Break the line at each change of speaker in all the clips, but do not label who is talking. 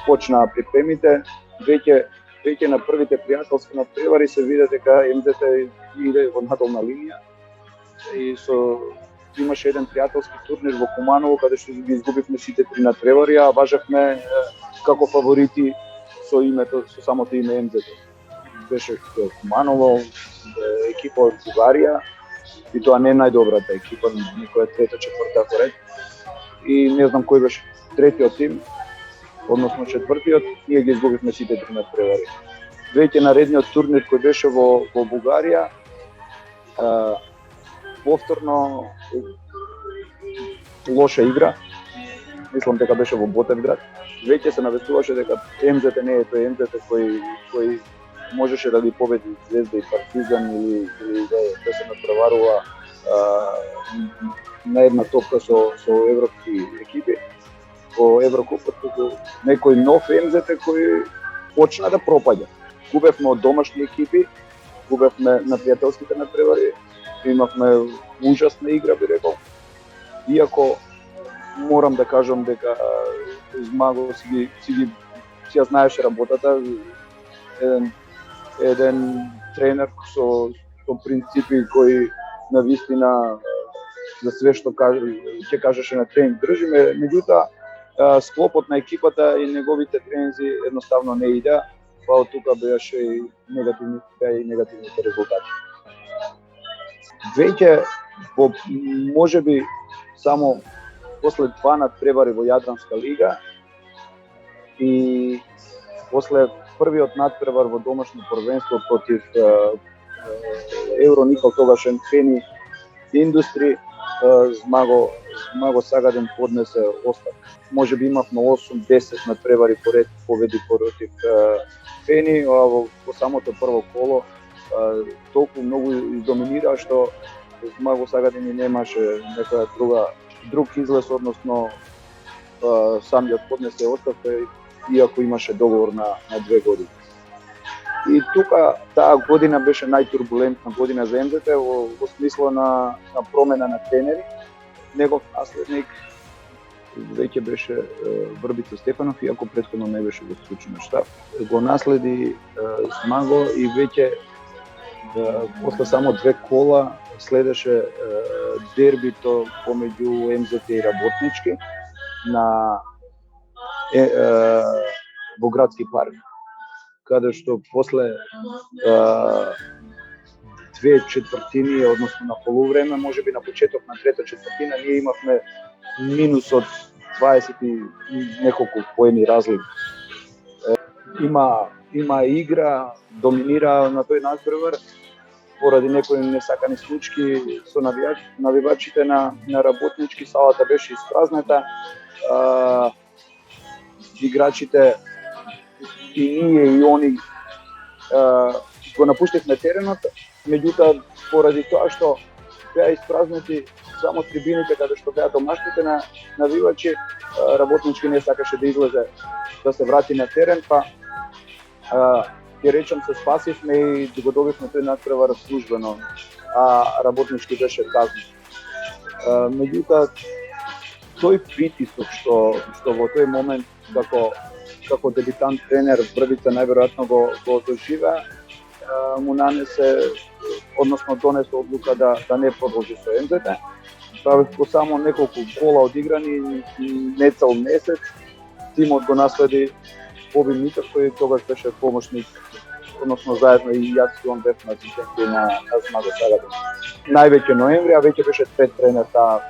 почнаа припремите, веќе на првите пријателски надпревари се виде дека МЗТ иде во надолна линија и имаше еден пријателски турнир во Куманово каде што ги изгубивме сите три надпревари, а важевме како фаворити со самото име МЗТ. Беше Куманово, екипа од Бугарија, и тоа не е најдобрата екипа, некоја трета, четврта поред. И не знам кој беше третиот тим, односно четвртиот, ние ги изгубивме сите три надпревари. Веќе наредниот турнир кој беше во Бугарија, повторно лоша игра, мислам дека беше во Ботевград. Веќе се навестуваше дека МЗТ не е тој МЗТ кој можеше да ги победи Звезда и Партизан или да се надпреварува на една топка со европски екипи во Еврокупот, некој нов МЗТ кој почна да пропаѓа. Губевме од домашни екипи, губевме на пријателските надпревари, имавме ужасна игра, би рекол. Иако морам да кажам дека Змаго си ја знаеше работата, еден тренер со принципи кој навистина за све што ќе кажеше на тренинг држиме, меѓутоа склопот на екипата и неговите тренинзи едноставно не идеа, па од тука беше и негативните резултати. Веќе можеби само после 2 надпревари во Јадранска лига и после првиот надпревар во домашно првенство против Евроникол, тогашен Фени Индустри, Змаго Сагадин поднесе оставка. Можеби имавме 8-10 надпревари поред победи против Фени, а во самото прво коло толку многу издоминира што Змаго Сагадин немаше некоја друг излез, односно самиот поднесе оставка, иако имаше договор на 2 години. И тука таа година беше најтурбулентна година за МЗТ во смисла на промена на тренери. Негов наследник веќе беше Врбица Стефанов, иако претходно не беше во стручен штаб. Го наследи Змаго и веќе после само 2 кола следеше дербито помеѓу МЗТ и Работнички во градски парк, каде што после 2 четвртини, односно на полувреме, можеби на почеток на трета четвртина, ние имавме минус од 20 и неколку поени разлика. Има игра, доминира на тој надпревар, поради некои несакани случаи со навивачите на Работнички, салата беше испразнета, играчите и ние и они го напуштивме теренот, меѓутоа поради тоа што беа испразнети само трибините каде што беа домашните навивачи, Работнички не сакаше да излезе да се врати на терен, па ќе речам се спасивме и го добивме тој надпревар службено, а Работнички беше казнет. Меѓутоа тој притисок што во тој момент како дебитант тренер Врбица најверојатно го доживеа, му нанесе, односно донесе одлука да не продолжи со МЗТ. По само неколку кола одиграни, не цел месец, тимот го наследи Боби Митов, кој тогаш беше помошник, односно заедно и јас и он бевме асистенти на Змаго Сагадин. Највеќе ноември, а веќе беше пред тренер таа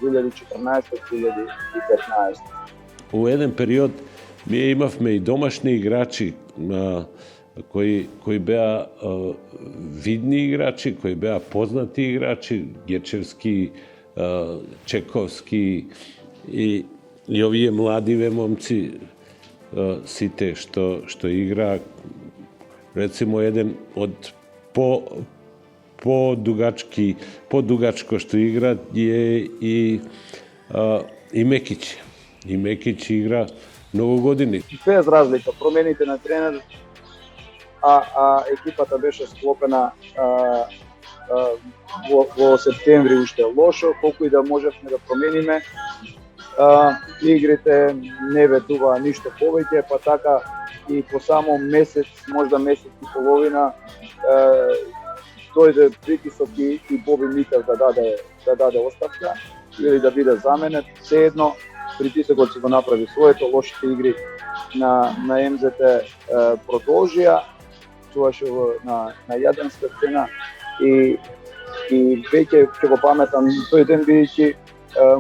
2014-2015.
У еден период ние имавме и домашни играчи кои беа видни играчи, кои беа познати играчи, Гечевски, Чековски и овие младиве момци, сите што игра, рецимо еден од по-дугачко што игра е и Мекич. И Мекич игра многу години.
Без разлика, промените на тренер, а екипата беше склопена во септември уште лошо, колку и да можевме да промениме, игрите не ветува ништо повеќе, па така и по само месец, можда месец и половина, дојде притисок и Боби Митев да даде оставка или да биде заменет. Сеедно притисокот си го направи своето, лошите игри на МЗТ продолжија, чуваше на јаденска сцена и веќе ќе го паметам тој ден, бидејќи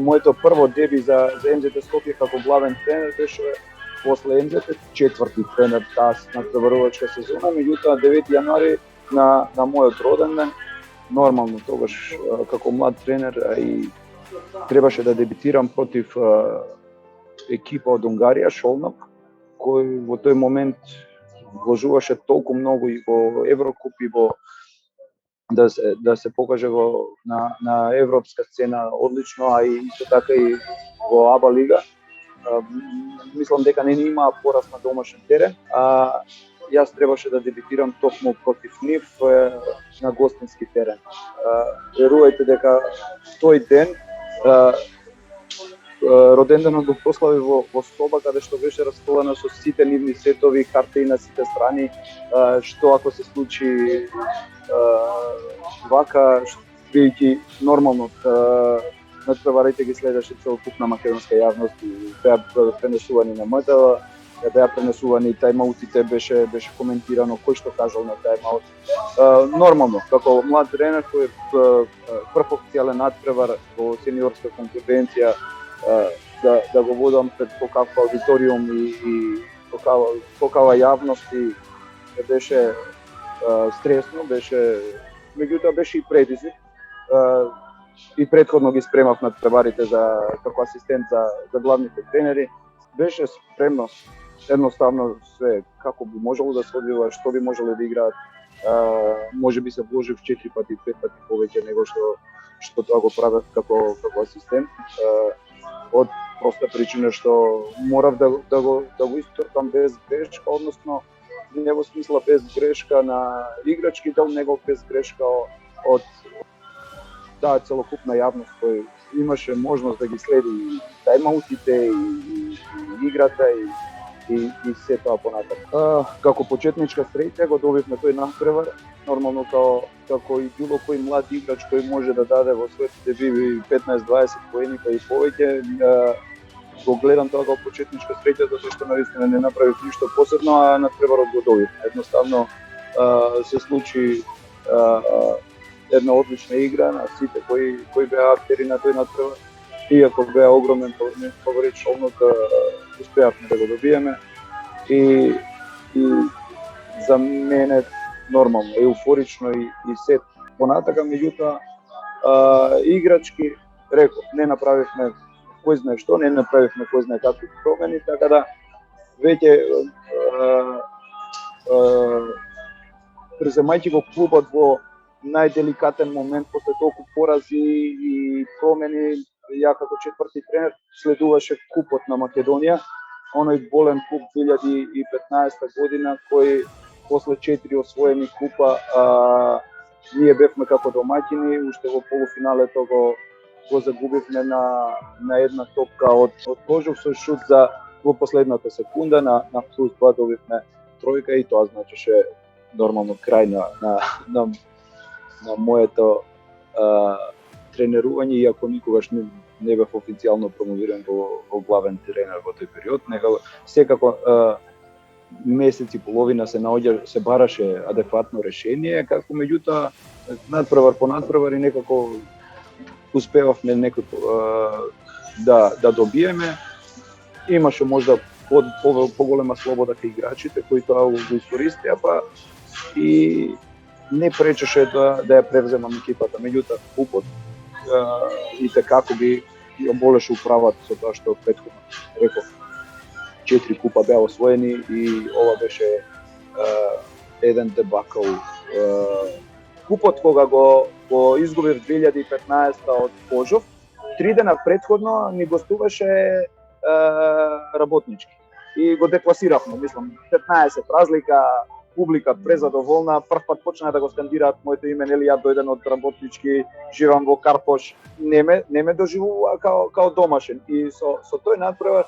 моето прво деби за МЗТ Скопје како главен тренер беше после МЗТ четврти тренер таа надпреварувачка сезона, меѓутоа 9 јануари на мојот роден ден, нормално тогаш како млад тренер и требаше да дебитирам против екипа од Унгарија, Шолнок, кој во тој момент вложуваше толку многу и во Еврокуп и во да се покаже на европска сцена одлично, а и исто така и во АБА лига. Мислам дека не имаа пораз на домашен терен, а јас требаше да дебитирам токму против нив на гостински терен. Верувајте дека тој ден роденденот го прослави во соба каде што беше располана со сите нивни сетови, карти на сите страни, што ако се случи вака, бидејќи нормално надпреварите ги следеше целокупна македонска јавност и беа пренесувани на МТВ, беа пренесувани и тајмаутите, беше коментирано кој што кажал на тајмаут. Нормално, како млад тренер кој прв официјален надпревар во сениорска конкуренција да го водам пред такав аудиториум и такава јавност и беше стресно, меѓутоа беше и предизвик. И претходно ги спремав надпреварите како асистент за главните тренери. Беше спремност, едноставно све како би можело да се одвива, што би можело да играат. Може би се вложив 4 пати, 5 пати повеќе него што тоа го правев како асистент. Од проста причина што морав да го истрпам без грешка, односно не во смисла без грешка на играчки дел, него без грешка од таа целокупна јавност кој имаше можност да ги следи тајмаутите и играта и се тоа понатаму. Како почетничка среќа го добивме тој надпревар, нормално како и било кој млад играч кој може да даде во своите деби 15-20 поени па и повеќе. Го гледам тоа како почетничка среќа затоа што навистина не направив ништо посебно, а надпреварот го добив. Едноставно се случи една одлична игра на сите кои беа актери на тој надпревар. Иако беа огромен фаворит Шолнок, успеавме да го добиеме и за мене нормално, еуфорично и се понатака, меѓутоа играчки, реков, не направивме кој знае што, не направивме кој знае какви промени, така да веќе преземајќи го клубот во најделикатен момент после толку порази и промени, ја како четврти тренер следуваше купот на Македонија, оној болен куп 2015 година кој после 4 освоени купа ние бевме како домаќини, уште во полуфиналето го загубивме на една топка од Кожух со шут во последната секунда, на плюс 2 добивме тројка и тоа значеше нормално крај на моето тренерување, иако никогаш не бев официјално промовиран во главен тренер во тој период, секако месец и половина се бараше адекватно решение, како меѓутоа надпревар по надпревар и некако успевавме да добиеме. Имаше можда поголема слобода кај играчите кои тоа го искористија, па и не пречеше да ја превземам екипата, меѓутоа купот и како би ја болеше управата со тоа што претходно реков. 4 купа беа освоени и ова беше еден дебакл. Купот кога го изгубив 2015 од Кожух, 3 дена претходно ни гостуваше Работнички и го декласиравме, мислам 15 разлика, публика презадоволна, прв пат почна да го скандираат моето име, нели ја дојден од работнички, живам во Карпош, не ме доживува као домашен и со тој надпревар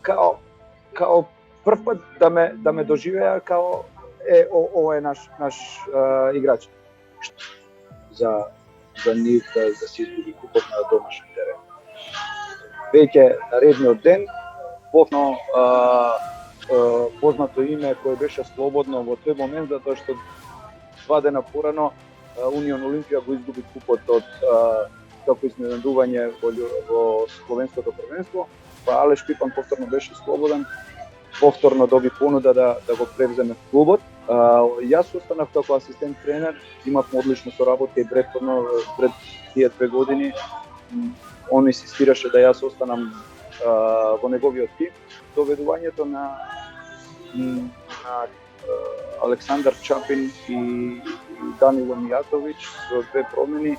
као прв пат да ме доживеа као ова е наш играч. За нив да се изгуби купот на домашен терен. Веќе наредниот ден познато име кое беше слободно во тој момент, затоа што 2 дена порано Унион Олимпија го изгуби купот од како изненадување во словенското првенство, па Алеш Пипан повторно беше слободен, повторно доби понуда да го превземе клубот. Јас останав како асистент тренер, имавме одлична соработка и претходно пред тие 2 години. Он инсистираше да јас останам во неговиот тим. Доведувањето на Александар Чапин и Данило Мијатовиќ со 2 промени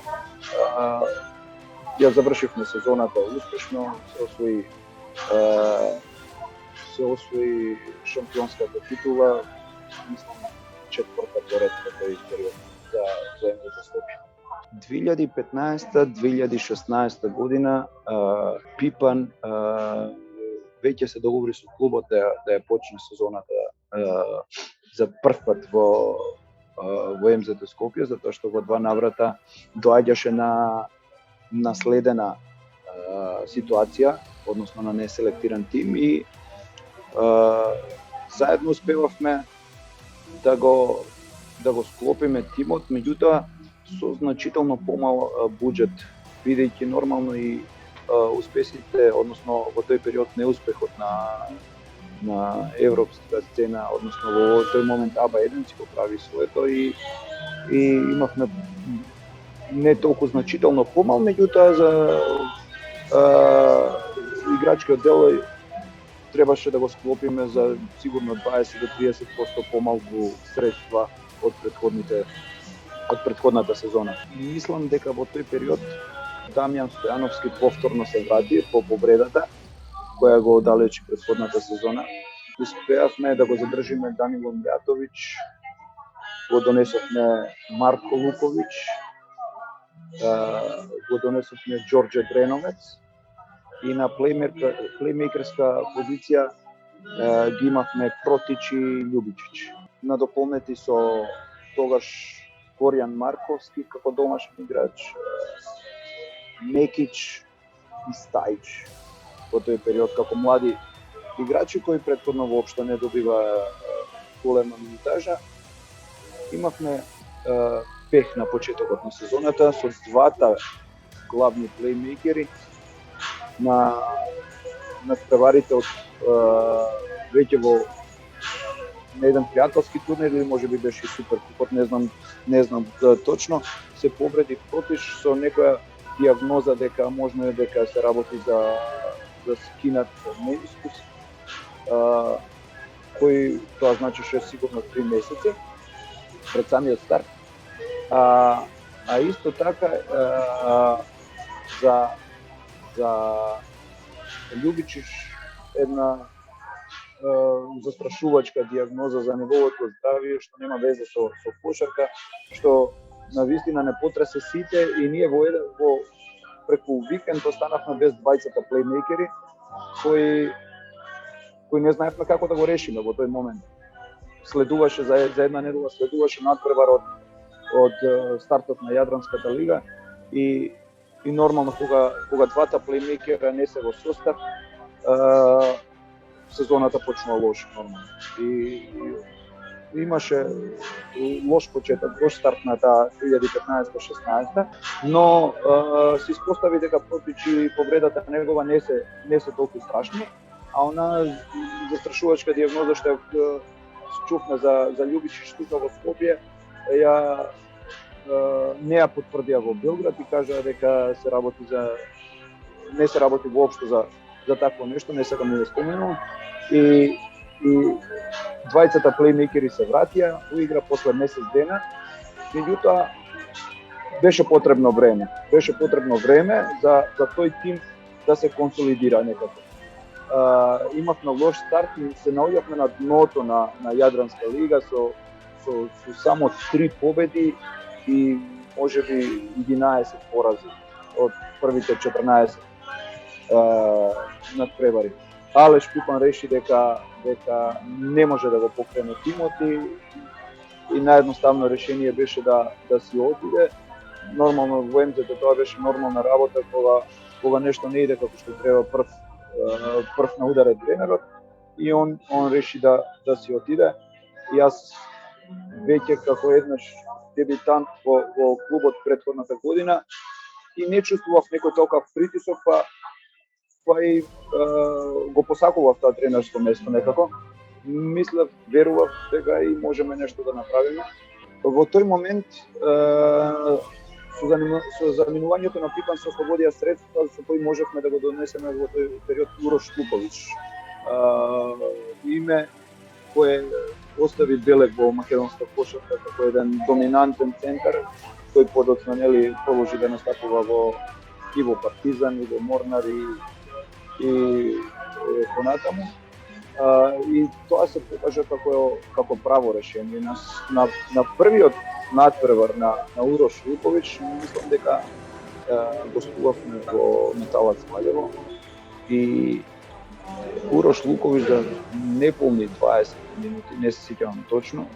ја завршивме сезоната успешно, се освои шампионската титула, мислам 4-та поред во тој период за МВД Скопје. 2015-2016 година Пипан веќе се договори со клубот да ја почне сезоната за прв пат во МЗД Скопје, затоа што во 2 наврата доаѓаше на наследена ситуација, односно на неселектиран тим и заедно успевавме да го склопиме тимот, меѓутоа со значително помал буџет, бидејќи нормално и успесите, односно во тој период неуспехот на европска сцена, односно во тој момент АБА 1 си го прави своето и имавме не толку значително помал, меѓутоа за играчкиот дел требаше да го склопиме за сигурно 20 до 30% помалку средства од претходната сезона. Мислам дека во тој период Дамјан Стојановски повторно се врати по повредата која го оддалечи претходната сезона. Успеавме да го задржиме Данило Мијатовиќ, го донесовме Марко Луковиќ, го донесовме Ѓорđe Дреновец и на плеймейкерска позиција ги имавме Протич и Љубичиć. Надополнети со тогаш Коријан Марковски како домашен играч, Мекиć и Стајич во тој период како млади играчи кои претходно воопшто не добива голема минутажа. Имавме пех на почетокот на сезоната со 2 главни плеймейкери на надпреварите од веќе во на еден пријателски турнир или можеби беше супер купот, не знам точно, се повреди Протиш со некоја дијагноза дека можно е дека се работи за скинат менискус, кој тоа значеше сигурно 3 месеци пред самиот старт. А исто така за Љубичиć една застрашувачка дијагноза за неговото здравје, што нема веза со кошарка, што навистина не потресе сите и ние во преку викенд останавме без 20 плеймейкери кои не знаевме како да го решиме во тој момент. Следуваше за една недела, следуваше надпревар од стартот на Јадранската лига и нормално кога 2 плеймейкера не се во состав, сезоната почнува лошо нормално. И имаше лош почеток, лош старт на таа 2015-16, но се испостави дека Протич и повредата негова не се толку страшни, а она застрашувачка дијагноза што чувме за Љубичиć тука во Скопје, не ја потврдија во Белград и кажа дека не се работи воопшто за такво нешто, не сакам да споменувам. И 20 плеймейкери се вратија, уигра после месец дена, меѓутоа беше потребно време за тој тим да се консолидира некако. Имавме лош старт и се наоѓавме на дното на Јадранска лига со само 3 победи и можеби 11 порази од првите 14 надпревари. Алеш Пипан реши дека не може да го покрене тимот и наједноставно решение беше да си отиде. Нормално во МЗ тоа беше нормална работа кога нешто не иде како што треба прв на удар е тренерот и он реши да си отиде. И јас веќе како еднаш дебитант во клубот претходната година и не чувствував некој толков притисок, па и го посакував тоа тренерско место некако. Мислев, верував дека и можеме нешто да направиме. Во тој момент со заминувањето на Пипан се ослободија средства со кои можевме да го донесеме во тој период Урош Лукович. Име кое остави белег во македонска кошарка како еден доминантен центар кој подоцна положи да настапува и во Партизан, и во Морнар и понатаму. И тоа се покажа како право решение. На првиот надпревар на Урош Лукович, мислам дека гостувавме во Металац Малево и Урош Лукович да не помни 20 минути, не се сеќавам точно,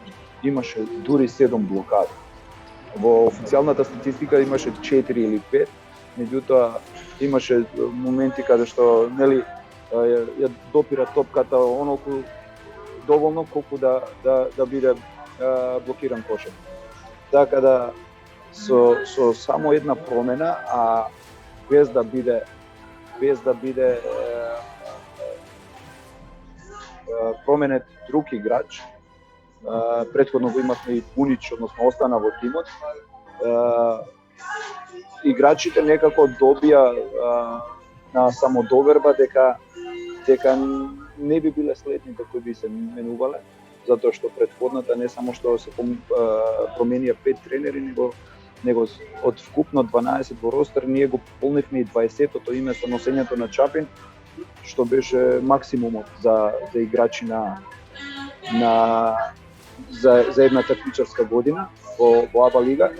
имаше дури 7 блокади. Во официјалната статистика имаше 4 или 5, меѓутоа имаше моменти каде што ја допира топката онолку доволно колку да биде блокиран кошер. Така да со само една промена, а без да биде променет друг играч. Претходно го имавме и Бунич, односно остана во тимот. Играчите некако добија на самодоверба дека не би биле следните кои би се менувале, затоа што претходната не само што се променија 5 тренери, него од вкупно 12 во ростер ние го пополнивме и 20-тото име со носењето на Чапин, што беше максимумот за играчи за една такмичарска година во АБА лига.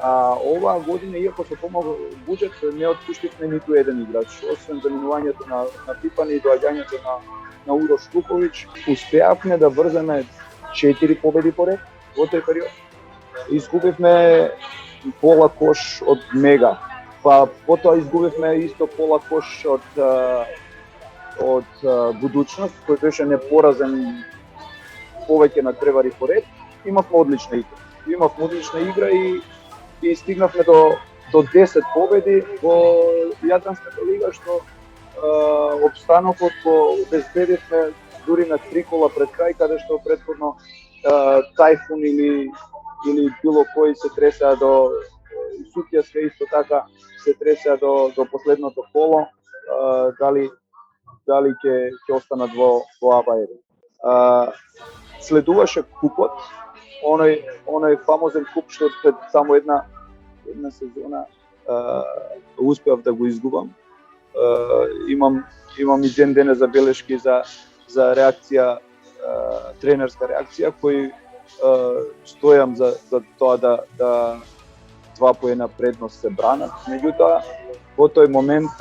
А оваа година, иако со помал буџет, не отпуштивме ниту еден играч, освен заминувањето на Пипан и доаѓањето на Урош Лукович. Успеавме да врземе 4 победи поред во тој период. Изгубивме пола кош од Мега, па потоа изгубивме исто пола кош од Будуćност, кој беше непоразен повеќе на тревари поред. Имавме одлична игра и стигнавме до 10 победи во Јадранската лига, што обстанокот го обезбедивме дури на 3 кола пред крај, каде што претходно Тајфун или било кој се тресеа до Сутјаска, исто така се тресеа до последното коло, дали ќе останат во АБА 1. Следуваше купот, оној фамозен куп што пред само една сезона успеав да го изгубам. Имам и ден забелешки за реакција, тренерска реакција, кој стојам за тоа да 2-1 предност се бранат. Меѓутоа, во тој момент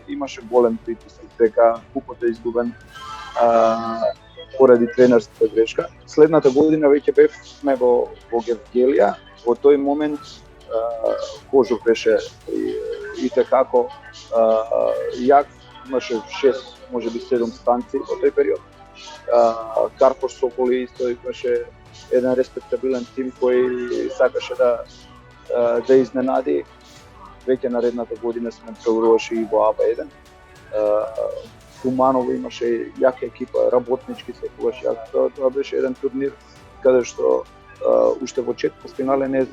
имаше голем притисок дека купот е изгубен поради тренерската грешка. Следната година веќе бевме во Гевгелија. Во тој момент Кожух беше и tekako јак, имаше 6, можеби 7 станци во тој период. Карпош Сополи исто имаше еден респектабилен тим кој сакаше да изненади. Веќе наредната година се надпреваруваше и во АБА 1. Куманово имаше јака екипа, работнички секогаш јак. Тоа беше еден турнир каде што уште во четвртфинале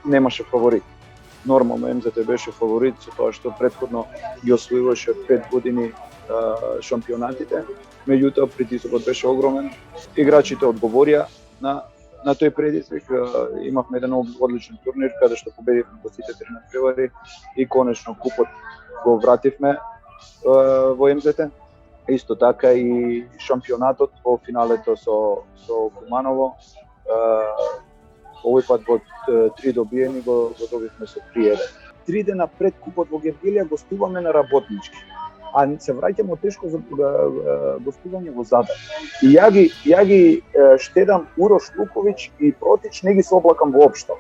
немаше фаворит. Нормално МЗТ беше фаворит со тоа што претходно ги освојуваше 5 години шампионатите, меѓутоа притисокот беше огромен. Играчите одговорија на тој предизвик. Имавме еден одличен турнир каде што победивме во сите 3 надпревари и конечно купот го вративме во МЗТ. Исто така и шампионатот во финалето со Куманово. Овој пат во 3 добиени го добивме со 3-1. 3 дена пред купот во Гевгелија гостуваме на Работнички. А се враќаме тешко за гостување во Задар. И ја ги штедам Урош Луковиќ и Протич, не ги соблакам воопшто.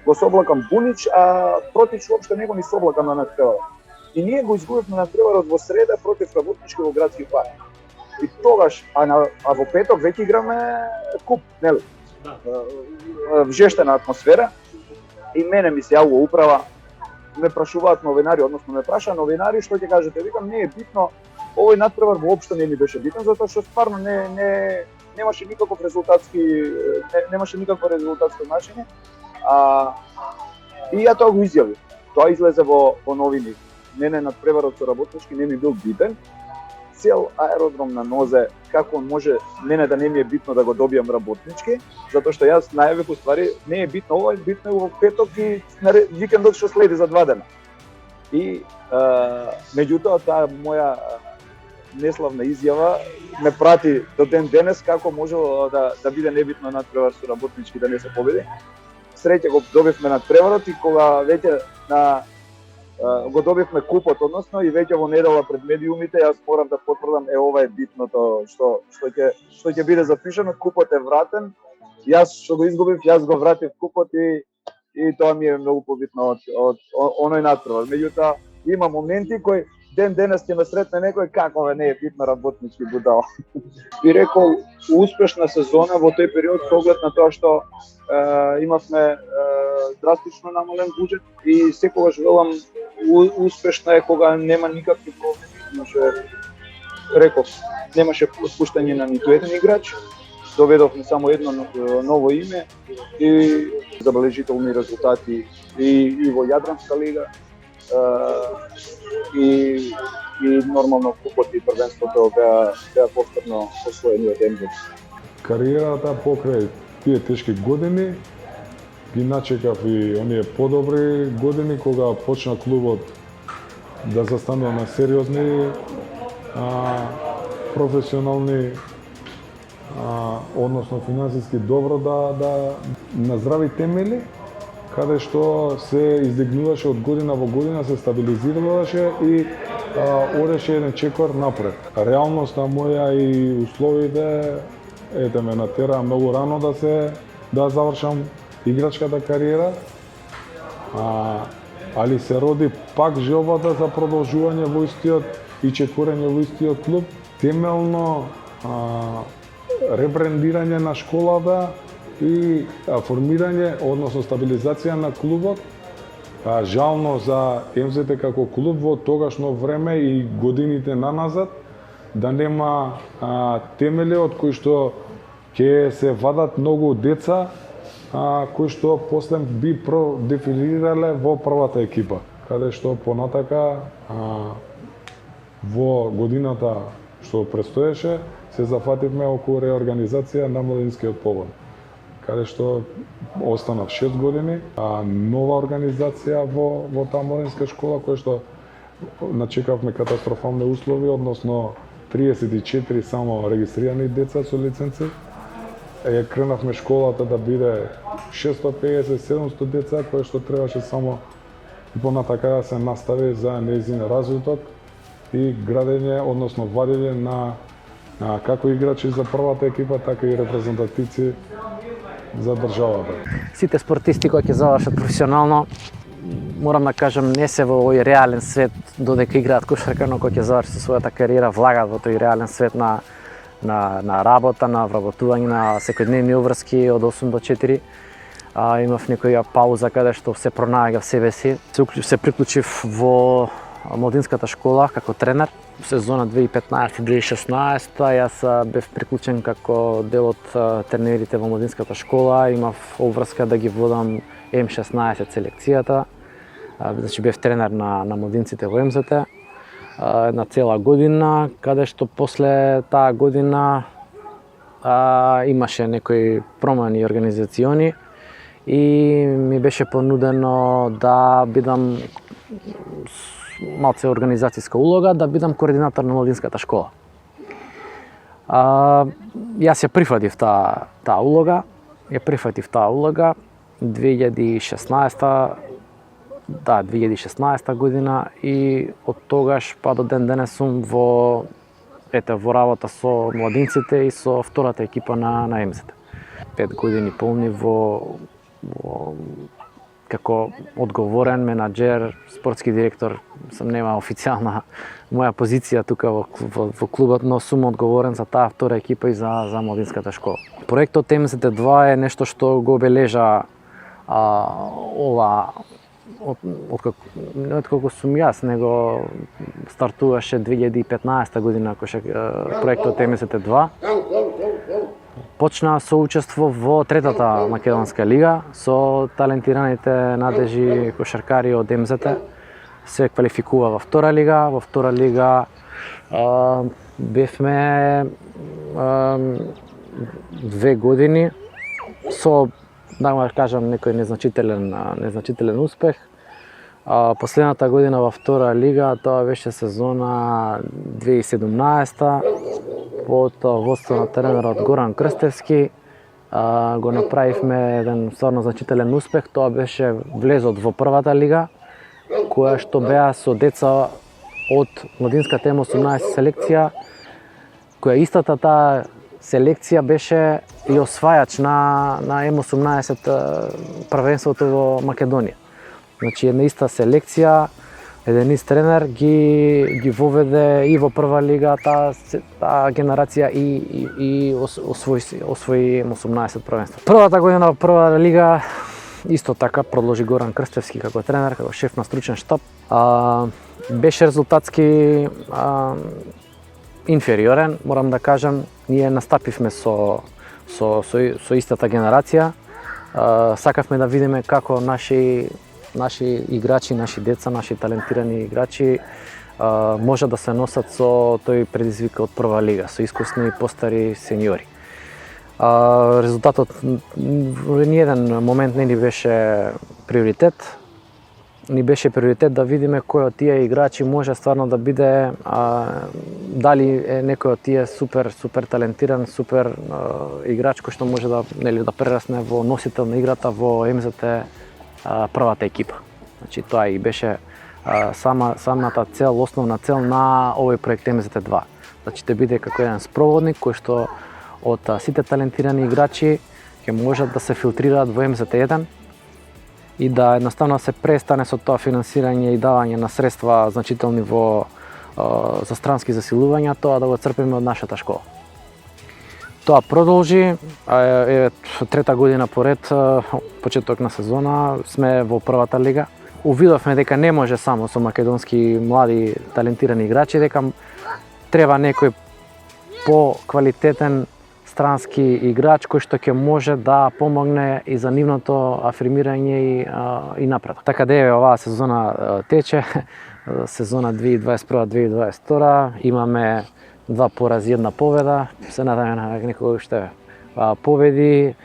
Го соблакам Бунич, а Протич воопшто не го ни соблакам на надпреварот. И ние го изгубивме надпреварот во среда против Работнички во градски парк. И тогаш, а во петок веќе играме куп, нели? Жештена атмосфера. И мене ми се јавува управа, ме прашуваат новинари, односно ме праша новинари што ќе кажете. Викам, не е битно, овој надпревар воопшто не ми беше битен, затоа што стварно немаше никаков никакво резултатско значење. И ја тоа го изјавив. Тоа излезе во новини. Мене надпреварот со Работнички не ми бил битен. Цел аеродром на нозе, како може мене да не ми е битно да го добијам Работнички, затоа што јас најавив уствари не е битно ова, битно е во петок и викендот што следи за 2 дена. И меѓутоа таа моја неславна изјава ме прати до ден денес како можело да биде небитно надпревар со Работнички да не се победи. Среќа го добивме надпреварот и кога веќе го добивме купот, односно и веќе во недела пред медиумите јас морам да потврдам ова е битното што ќе биде запишано, купот е вратен. Јас што го изгубив, јас го вратив купот и тоа ми е многу побитно од оној надпревар. Меѓутоа има моменти кои ден денес ќе ме сретне некој како не е битно Работнички будал. Би рекол успешна сезона во тој период со оглед на тоа што имавме драстично намален буџет и секогаш велам успешна е кога нема никакви проблеми. Немаше отпуштање на ниту еден играч. Доведовме само едно ново име и забележителни резултати и во Јадранска лига и нормално купот и првенството беа повторно освоени од Ембекс.
Кариерата покрај тие тешки години ги начекав и оние подобри години кога почна клубот да застанува на сериозни професионални односно финансиски добро да на здрави темели, каде што се издигнуваше од година во година, се стабилизираше и одеше еден чекор напред. Реалноста моја и условите ме натера многу рано да завршам играчката кариера, али се роди пак желбата за продолжување во истиот и чекорење во истиот клуб, темелно ребрендирање на школата и формирање, односно стабилизација на клубот. Жално за МЗТ како клуб во тогашно време и годините наназад да нема темели од кои што ќе се вадат многу деца кои што после би продефилирале во првата екипа, каде што понатака во годината што престоеше се зафативме околу реорганизација на младинскиот погон, каде што останав 6 години, нова организација во таа младинска школа, која што начекавме катастрофални услови, односно 34 само регистрирани деца со лиценци. Кренавме школата да биде 650-700 деца, кои што требаше само понатака да се настави за нејзин развиток и градење, односно вадење на како играчи за првата екипа, така и репрезентативци за државата.
Сите спортисти кои ќе завршат професионално, морам да кажам, не се во овој реален свет додека играат кошарка, но кои ќе завршат својата кариера, влагат во тој реален свет на работа, на вработување на секојдневни обврски од 8 до 4. Имав некоја пауза каде што се пронајав себе си. Се приклучив во младинската школа како тренер. Сезона 2015-2016 јас бев приклучен како дел од тренерите во младинската школа. Имав обврска да ги водам М16 селекцијата. Значи бев тренер на младинците во МЗТ. Една цела година, каде што после таа година имаше некои промени организациони и ми беше понудено да бидам малце организацијска улога, да бидам координатор на младинската школа. Јас ја прифатив таа улога, 2016 година и од тогаш па до ден денес сум во работа со младинците и со втората екипа на МЗТ. 5 години полни во како одговорен менаџер, спортски директор, сам нема официјална моја позиција тука во клубот, но сум одговорен за таа втора екипа и за младинската школа. Проектот МЗТ2 е нешто што го обележа откако сум јас, него стартуваше 2015 година проектот МЗТ2. Почна со учество во третата македонска лига со талентираните надежи кошаркари од МЗТ. Се квалификува во втора лига. Во втора лига бевме 2 години со, да кажам, некој незначителен успех. Последната година во втора лига, тоа беше сезона 2017 под водство на тренерот Горан Крстевски. Го направивме еден стварно значителен успех. Тоа беше влезот во првата лига, која што беа со деца од младинската М18 селекција, која истата таа селекција беше и освајач на М18 првенството во Македонија. Значи една иста селекција, еден ист тренер ги воведе и во прва лига таа генерација и освои М18 првенство. Првата година во прва лига исто така продолжи Горан Крстевски како тренер, како шеф на стручен штаб. Беше резултатски инфериорен, морам да кажам. Ние настапивме со истата генерација. Сакавме да видиме како наши играчи, наши деца, наши талентирани играчи може да се носат со тој предизвик од прва лига, со искусни постари сениори. Резултатот во ниеден момент не ни беше приоритет. Ни беше приоритет да видиме кој од тие играчи може стварно да биде, дали е некој од тие супер талентиран, супер играч кој што може да прерасне во носител на играта во МЗТ првата екипа. Значи тоа и беше самата цел, основна цел на овој проект МЗТ2. Значи да биде како еден спроводник кој што од сите талентирани играчи ќе можат да се филтрираат во МЗТ1 и да едноставно се престане со тоа финансирање и давање на средства значителни за странски засилувања, тоа да го црпиме од нашата школа. Тоа продолжи, трета година поред, почеток на сезона, сме во првата лига. Увидовме дека не може само со македонски млади талентирани играчи, дека треба некој поквалитетен странски играч кој што ќе може да помогне и за нивното афирмирање и напредок. Така да оваа сезона тече, сезона 2021-2022, имаме 2 порази, 1 победа, се надаме на некој уште победи,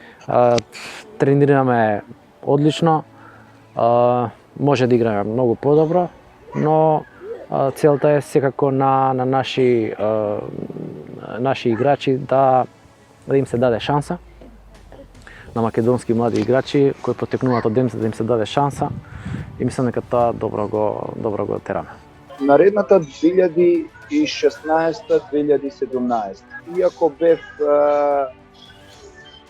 тренираме одлично, може да играме многу подобро, но целта е секако на наши играчи да им се даде шанса, на македонски млади играчи кои потекнуваат од МЗТ да им се даде шанса и мислам дека тоа добро го тераме.
Наредната 2016-2017, иако бев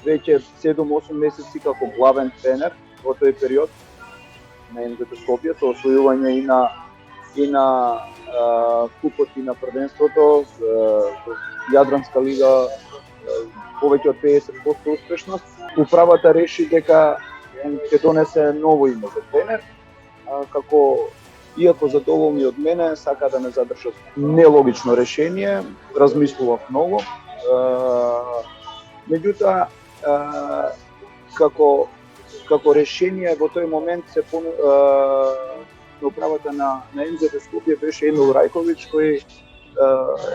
веќе 7-8 месеци како главен тренер во тој период на МЗТ Скопје со освојување и на купот и на првенството, Јадранска лига повеќе од 50% успешност, управата реши дека ќе донесе ново име за тренер, како иако задоволни од мене, сака да ме задржат. Нелогично решение, размислував многу. Меѓутоа, како решение во тој момент се на управата на МЗТ Скопје беше Емил Рајковиќ, кој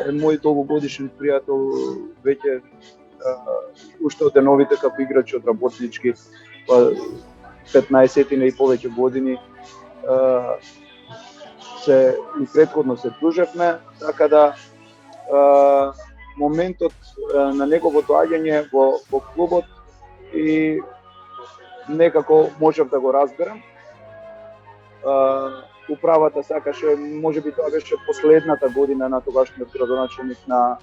е мој долгогодишен пријател веќе уште од деновите како играч од работнички, 15 и повеќе години. И претходно се дружевме, така да моментот на негово доаѓање во клубот и некако можев да го разберам. Управата сакаше, можеби тоа беше последната година на тогашниот градоначелник на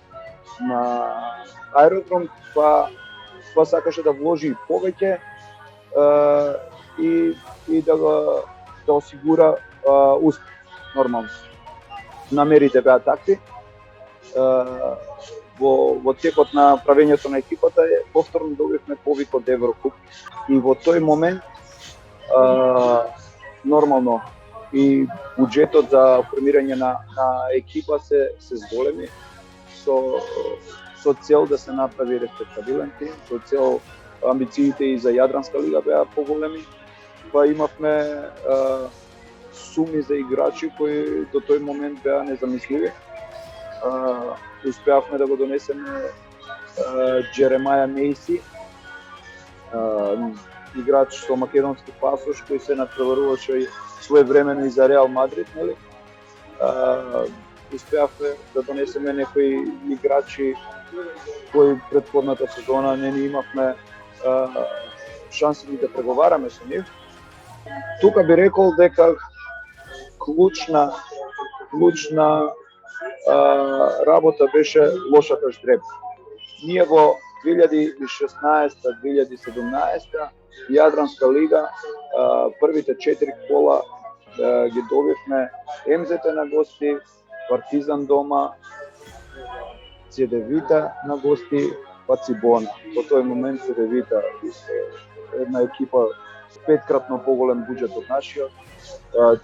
аеродром, па сакаше да вложи повеќе и да осигура успех, нормално. Намерите беа такви. Во текот на правењето на екипата повторно добивме повик од Еврокуп и во тој момент нормално и буџетот за формирање на екипа се зголеми со цел да се направи респектабилен тим, со цел амбициите и за Јадранска лига беа поголеми, па имавме суми за играчи кои до тој момент беа незамисливи. Успеавме да го донесеме Джеремаја Мейси, играч со македонски пасош кој се натпреваруваше своевремено и за Реал Мадрид, нели? Успеавме да донесеме некои играчи кои претходната сезона не ни имавме шанси да преговараме со нив. Тука би рекол дека клучна работа беше лошата ждребка. Ние во 2016-2017 Јадранска лига првите 4 кола ги добивме МЗТ на гости, Партизан дома, Цедевита на гости, па Цибона. Во тој момент Цедевита една екипа петкратно поголем буџет од нашиот.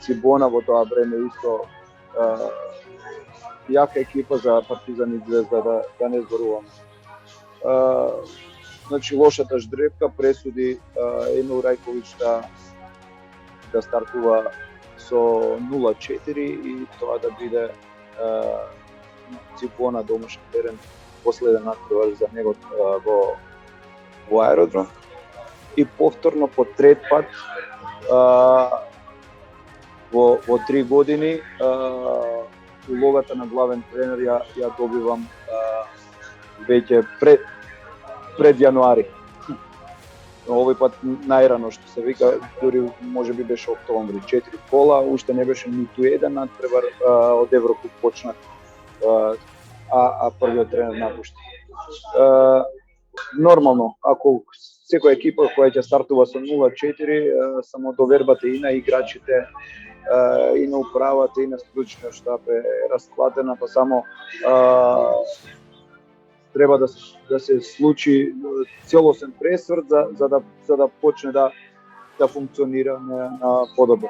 Цибона во тоа време исто јака екипа за Партизан и Звезда, да не зборувам. Значи лошата ждребка пресуди Емил Рајковиќ да стартува со 0-4 и тоа да биде Цибона домашен терен последен натпревар за него во аеродром. И повторно по трет пат во 3 години улогата на главен тренер ја добивам веќе пред јануари. Овој пат најрано што се вика, дури можеби беше октомври, 4 кола, уште не беше ниту еден натпревар од Еврокуп почна, а првиот тренер напушти. Нормално, ако секоја екипа која ќе стартува со 0-4, само довербата и на играчите, и на управата, и на стручниот штаб е расплатена, па само треба да се случи целосен пресврт за да почне да функционира на подобро.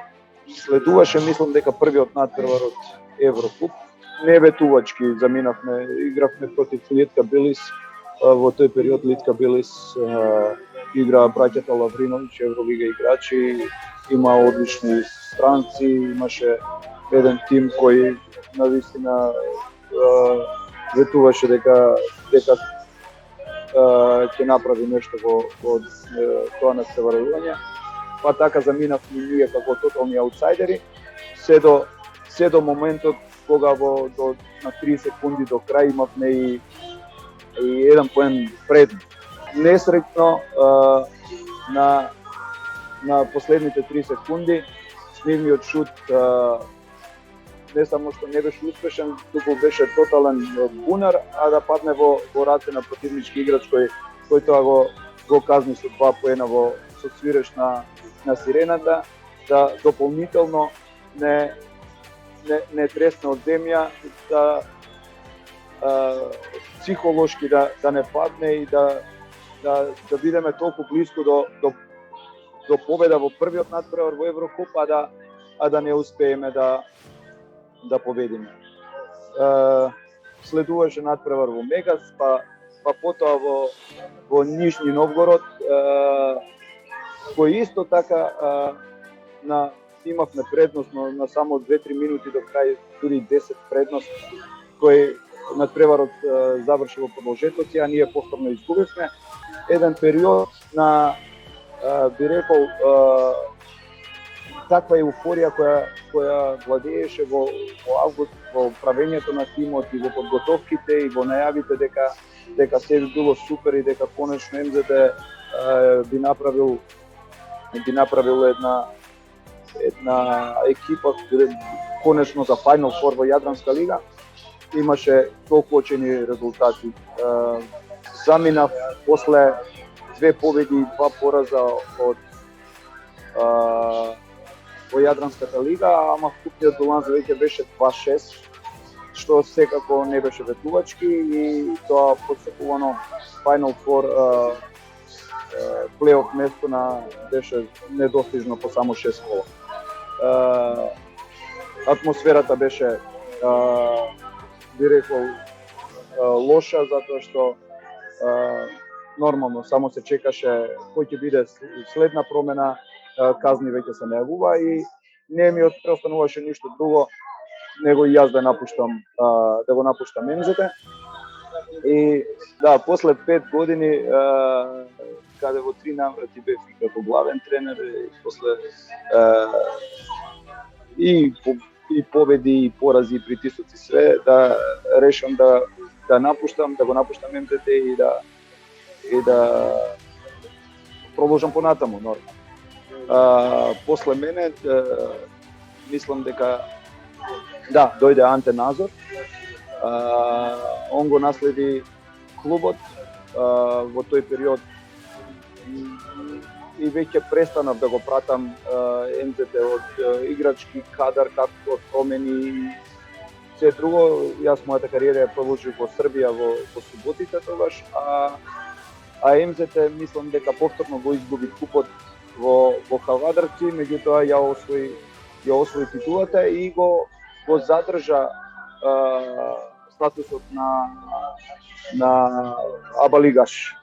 Следуваше, мислам дека првиот натпревар од Еврокуп. Не ветувачки заминавме, игравме против Литка Билис. Во тој период Литка Билис игра браќата Лавриновиќ, Евролига играчи, има одлични странци, имаше еден тим кој навистина ветуваше дека ќе направи нешто во тоа натпреварување. Па така заминавме ние како тотални аутсайдери, се до моментот кога на 3 секунди до крај имавме и еден поен пред. Несреќно на последните 3 секунди нивниот шут не само што не беше успешен, туку беше тотален бунар, а да падне во раце на противнички играч кој тоа го казни со 2 поена со свиреш на сирената, да дополнително не тресне од земја, да психолошки да не падне и да бидеме толку близко до победа во првиот натпревар во Еврокуп, а да не успееме да победиме. Следуваше натпревар во Мегас, па потоа во Нижни Новгород, кој исто така имавме предност на само 2-3 минути до крај, дури 10 предност, кој натпреварот заврши во продолжетоци, а ние повторно изгубивме. Еден период на би рекол таква еуфорија која владееше во август во правењето на тимот и во подготовките и во најавите дека се било супер и дека конечно МЗД би направил една екипа конечно за Final Four во Јадранска лига. Имаше толку очени резултати. Заминав после 2 победи и 2 пораза од во Јадранската лига, ама вкупниот баланс веќе беше 2-6, што секако не беше ветувачки и тоа постепувано Final Four плей-оф место беше недостижно по само 6 кола. Атмосферата беше би рекол лоша затоа што нормално само се чекаше кој ќе биде следна промена, казни веќе се најавува и не ми остануваше ништо друго него и јас да го напуштам МЗТ. И да, после 5 години каде во 3 наврати бев и како главен тренер и после и победи и порази и притисоци све да решам да го напуштам МЗТ и да продолжам понатаму нормално. После мене мислам дека дојде Анте Назор. Он го наследи клубот во тој период и веќе престанав да го пратам МЗТ од играчки кадар, како промени и се друго. Јас мојата кариера ја продолжив во Србија во Суботица тогаш, а МЗТ мислам дека повторно го изгуби купот во Кавадарци, меѓутоа ја освои титулата и го задржа статусот на АБА лигаш.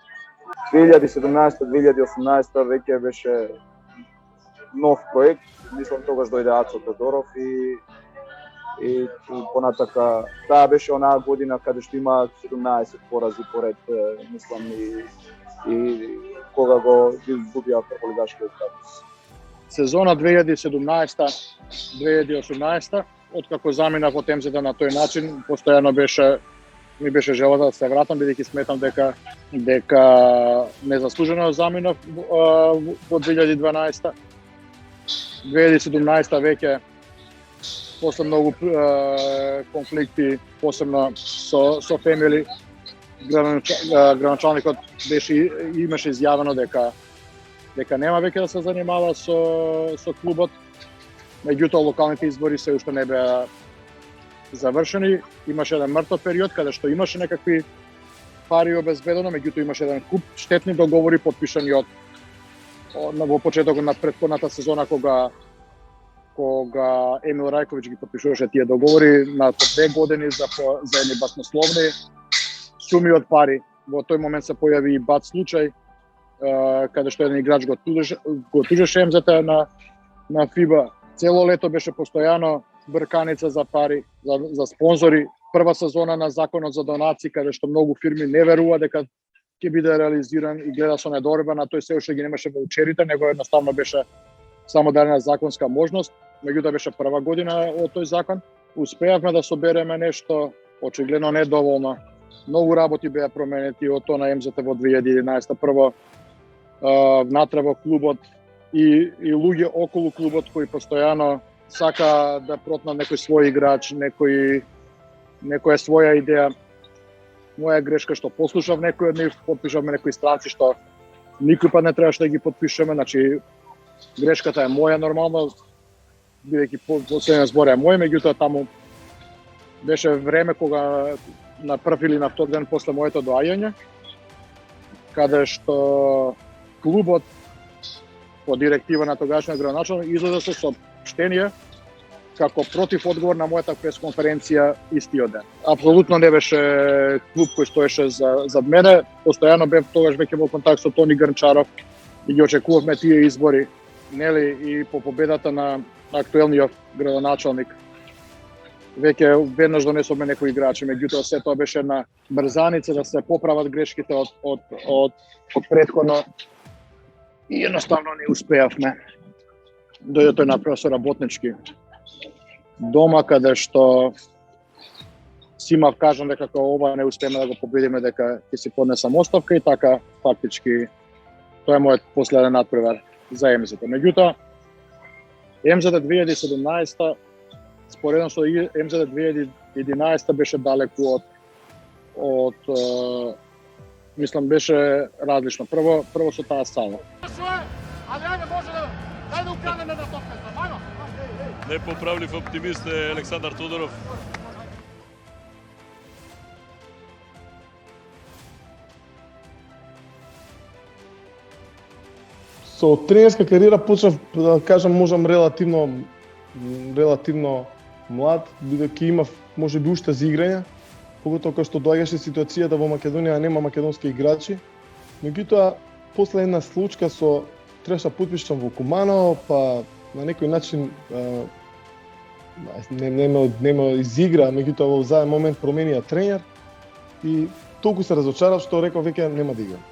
2017-2018 веќе беше нов проект. Мислам тогаш дојде Ацо Тодоров и понатака таа беше онаа година каде што има 17 порази поред, мислам и кога го изгубија прволигашкиот статус.
Сезона 2017-2018, откако заминав од МЗД на тој начин, постојано ми беше желата да се вратам, бидејќи сметам дека незаслужено заминав во 2012. 2017 веќе после многу конфликти, посебно со фемили, градоначалникот имаше изјавено дека нема веќе да се занимава со клубот. Меѓутоа локалните избори се уште не беа завршени. Имаше еден мртов период каде што имаше некакви пари обезбедено, меѓутоа имаше еден куп штетни договори подпишани во почетокот на претходната сезона кога Емил Рајковиќ ги подпишуваше тие договори на 2 години за едни баснословни суми од пари. Во тој момент се појави и бат случај каде што еден играч го тужеше МЗТ на ФИБА. Цело лето беше постојано брканица за пари, за спонзори. Прва сезона на законот за донации, каде што многу фирми не верува дека ќе биде реализиран и гледа со недоверба на тој, се уште ги немаше ваучерите, него едноставно беше само дадена законска можност. Меѓутоа беше прва година од тој закон. Успеавме да собереме нешто, очигледно недоволно. Многу работи беа променети од тоа на МЗТ во 2011. Прво внатре во клубот и луѓе околу клубот кои постојано сака да протнат некој свој играч, некоја своја идеја. Моја грешка што послушав некој од нив, подпишавме некои странци што никој пат не требаше да ги подпишеме, значи грешката е моја нормално, бидејќи последниот збор е мој, меѓутоа таму беше време кога на прв или на втор ден после моето доаѓање, каде што клубот по директива на тогашниот градоначалник излезе со сооштение како против одговор на мојата пресконференција истиот ден. Апсолутно не беше клуб кој стоеше зад мене. Постојано бев тогаш веќе во контакт со Тони Грнчаров и ги очекувавме тие избори, нели, и по победата на актуелниот градоначалник. Веќе веднаш донесовме некои играчи, меѓутоа се тоа беше на брзаница да се поправат грешките од претходно и едноставно не успеавме. дојде тој направо со работнички дома, каде што си имав кажам дека кога ова не успееме да го победиме, дека ќе си поднесам оставка и така фактички тоа е мојот последен надпревар за МЗ-та. Меѓутоа, МЗ-та 2017 споредно со МЗ-та 2011 беше далеку од мислам беше различно. Прво со таа сала.
Ali ajde, može da... Daj da ukraneme na topka, ajmo!
Непоправлив оптимист е Александар Тодоров.
Со тренерска кариера почнав, да кажам, можам релативно млад, бидејќи имав можеби уште за играње, поготоа кога што доаѓаше ситуацијата во Македонија нема македонски играчи. Меѓутоа, после една случка требаше да потпишам во Куманово, па на некој начин нема изигра, меѓутоа во заден момент променија тренер и толку се разочарав што реков веќе нема да играм.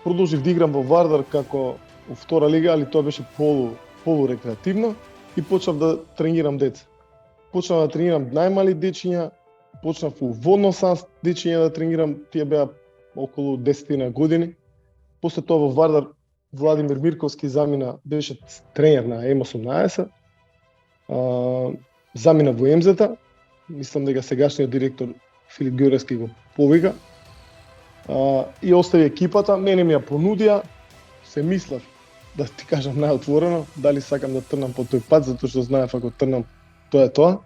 Продолжив да играм во Вардар како во втора лига, али тоа беше полурекреативно и почнав да тренирам деца. Почнав да тренирам најмали дечиња, почнав водно сам дечиња да тренирам, тие беа околу 10 години. После тоа во Вардар Владимир Мирковски замина, беше тренер на М18, замина во МЗ-та, мислам дека сегашниот директор Филип Ѓоревски го повика и остави екипата, мене ми ја понудија, се мислев, да ти кажам најотворено, дали сакам да трнам по тој пат, затоа што знаев ако трнам тоа е тоа.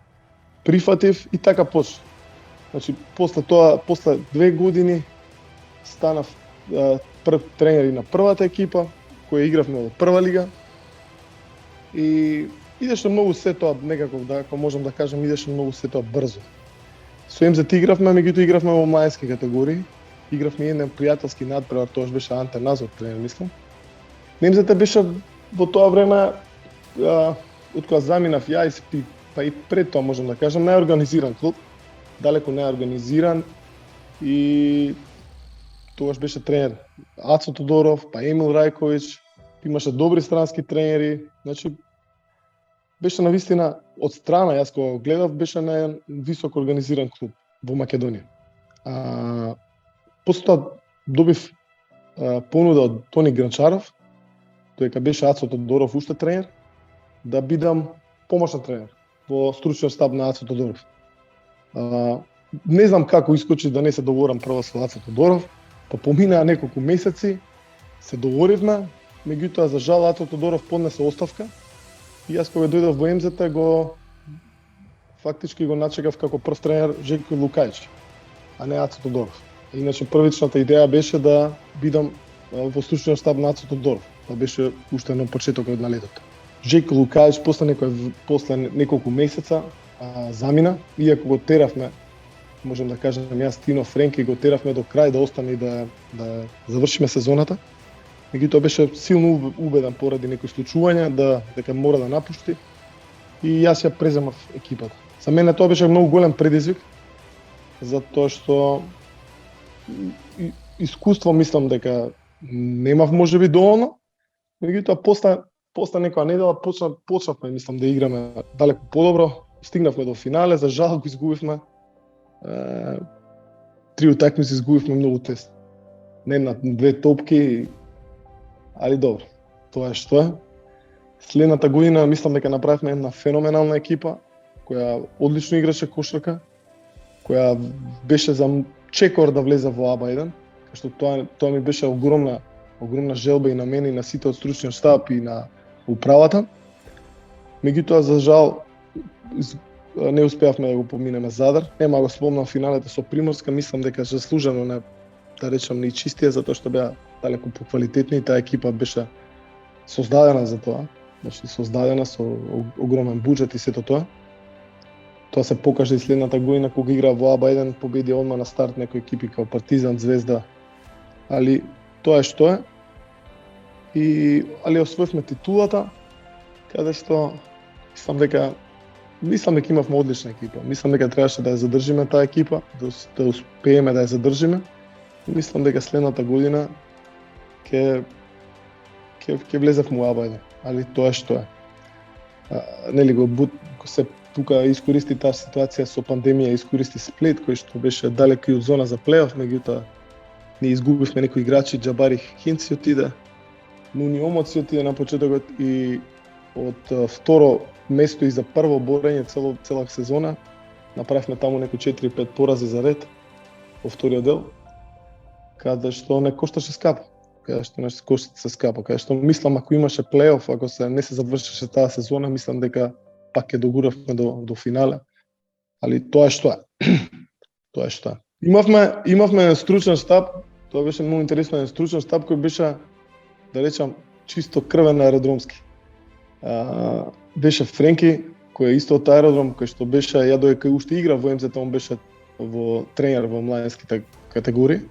Прифатив и така почна. Значи, после 2 години станав прв тренер на првата екипа, која игравме во прва лига. И идеше многу се тоа, некако, ако можам да кажам, идеше многу се тоа брзо. Со МЗ игравме, меѓутоа игравме во мајски категории. Игравме еден пријателски надпревар, тоа беше Анте Назор тренер, мислам. МЗ беше во тоа време, од кога заминав ја и па и пред тоа можам да кажам, најорганизиран клуб, далеку најорганизиран и тогаш беше тренер Ацо Тодоров, па Емил Рајковиќ, имаше добри странски тренери, значи беше навистина од страна, јас кога го гледав, беше нај високо организиран клуб во Македонија. После тоа добив понуда од Тони Гранчаров, тој кога беше Ацо Тодоров уште тренер, да бидам помошен тренер во стручниот штаб на Ацо Тодоров. Не знам како искочи да не се договорам прво со Ацо Тодоров, па поминаа неколку месеци, се договоривме, меѓутоа за жал Ацо Тодоров поднесе оставка и јас кога дојдов во МЗ-та фактички го начекав како прв тренер Жеко Лукајич, а не Ацо Тодоров. Иначе првичната идеја беше да бидам во стручниот штаб на Ацо Тодоров. Тоа беше уште на почетокот на летото. Жеко Лукајич после неколку месеца замина, иако го теравме, можем да кажем, јас Тино Френки го теравме до крај да остане и да завршиме сезоната. Меѓутоа беше силно убеден поради некои случувања дека мора да напушти и јас ја преземав екипата. За мене тоа беше многу голем предизвик, затоа што искуство мислам дека немав можеби доволно, меѓутоа после некоја недела почнавме мислам да играме далеку подобро, стигнавме до финале, за жал го изгубивме. 3 утакмици изгубивме многу тесно. Не на 2 топки, али добро. Тоа е што е. Следната година мислам дека направивме една феноменална екипа, која одлично играше кошарка, која беше за чекор да влезе во АБА 1, што тоа ми беше огромна желба и на мене и на сите од стручниот штаб и на управата. Меѓутоа за жал не успеавме да го поминеме Задар. Нема го спомнам финалите со Приморска, мислам дека заслужено не да речам ни чистија, затоа што беа далеку поквалитетни и таа екипа беше создадена за тоа. Значи создадена со огромен буџет и сето тоа. Тоа се покажа и следната година кога игра во АБА 1, победи одма на старт некои екипи како Партизан, Звезда. Али тоа е што е. Али освоивме титулата, каде што мислам дека имавме одлична екипа. Мислам дека требаше да ја задржиме таа екипа, да успееме да ја задржиме. Мислам дека следната година ќе влезевме во АБА 1, али тоа е што е. нели се тука искористи таа ситуација со пандемија, искористи Сплит кој што беше далеко и од зона за плейоф, меѓутоа ние изгубивме некои играчи, Џабари Хинци отиде, Нуни Омоци отиде на почетокот и од второ место и за прво борење цела сезона направивме таму некои 4-5 порази за ред во вториот дел, каде што не кошташе скапо. Каде што не кошташе скапо, каде што мислам ако имаше плейоф, ако не се завршеше таа сезона, мислам дека пак ќе догуравме до финале. Али тоа е што е. Тоа е што е. Имавме стручен штаб, тоа беше многу интересен стручен штаб кој беше, да речам, чисто крвен аеродромски. Беше Френки, кој е исто од аеродром, кој што беше, ја доека уште игра во МЗ, он беше во тренер во младенските категории.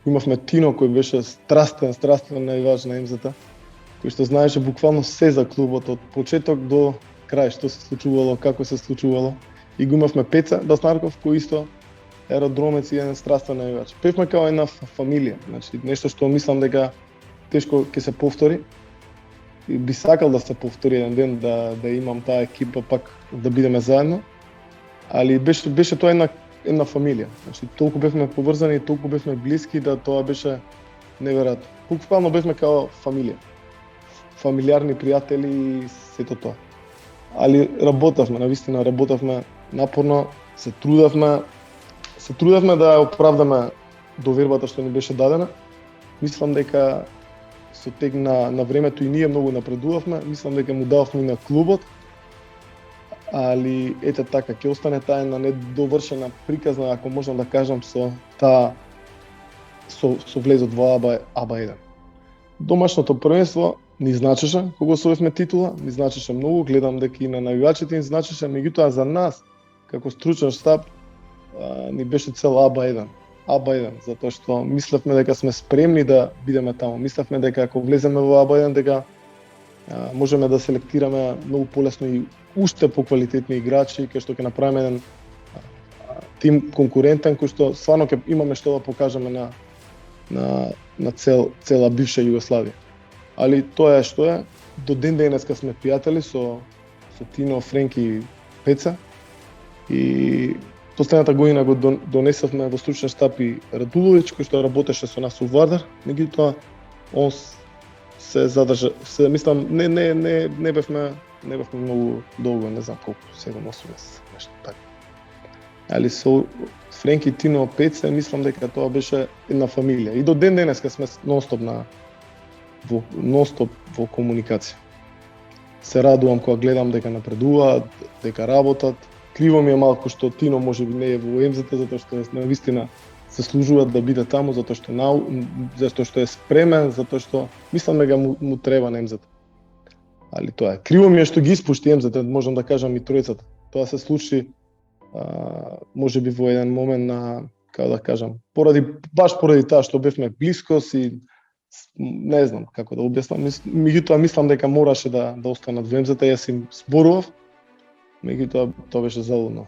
Имавме Тино кој беше страстен најваж на МЗ, кој што знаеше буквално се за клубот од почеток до крај, што се случувало, како се случувало. И го имавме Пеца Баснарков кој исто аеродромец и еден страстен најваж. Певме као една фамилија, значи нешто што мислам дека тешко ќе се повтори. И би сакал да се повтори еден ден да имам таа екипа пак да бидеме заедно. Али беше тоа една фамилија. Значи толку бевме поврзани, толку бевме блиски да тоа беше неверојатно. Буквално бевме као фамилија. Фамилиарни пријатели и сето тоа. Али работевме, навистина работевме напорно, се трудевме да оправдаме довербата што ни беше дадена. Мислам дека со тек на времето и ние многу напредувавме, мислам дека му дававме и на клубот. Али ете така, ќе остане таа една недовршена приказна, ако можам да кажам, со влезот во АБА 1. Домашното првенство ни значеше кога освоивме титула, ни значеше многу, гледам дека и на навивачите ни значеше, меѓутоа за нас како стручен штаб ни беше цел АБА 1, затоа што мислевме дека сме спремни да бидеме таму. Мислевме дека ако влеземе во АБА 1 дека можеме да селектираме многу полесно и уште поквалитетни играчи, кај што ќе направиме еден тим конкурентен, кој што стварно ќе имаме што да покажеме на цела бивша Југославија. Али тоа е што е. До ден денеска сме пријатели со Тино, Френки и Пеца. И последната година го донесавме во стручен штаб и Радуловиќ, кој што работеше со нас у Вардар. Меѓутоа, он се задржа, мислам, не бевме многу долго, не знам колку, 7-8 месеци, нешто така. Али со Френки, Тино, Пеца, мислам дека тоа беше една фамилија. И до ден денеска сме нонстоп во комуникација. Се радувам кога гледам дека напредуваат, дека работат. Криво ми е малку што Тино можеби не е во МЗ, затоа што навистина заслужуваат да биде таму, затоа што е спремен, затоа што мислам дека му треба на МЗ. Али тоа е. Криво ми е што ги испушти МЗ, можам да кажам и тројцата. Тоа се случи можеби во еден момент на, како да кажам, баш поради таа што бевме блискост и не знам како да објаснам. Меѓутоа мислам дека мораше да останат во МЗ, јас им зборував. Меѓутоа тоа беше залудно.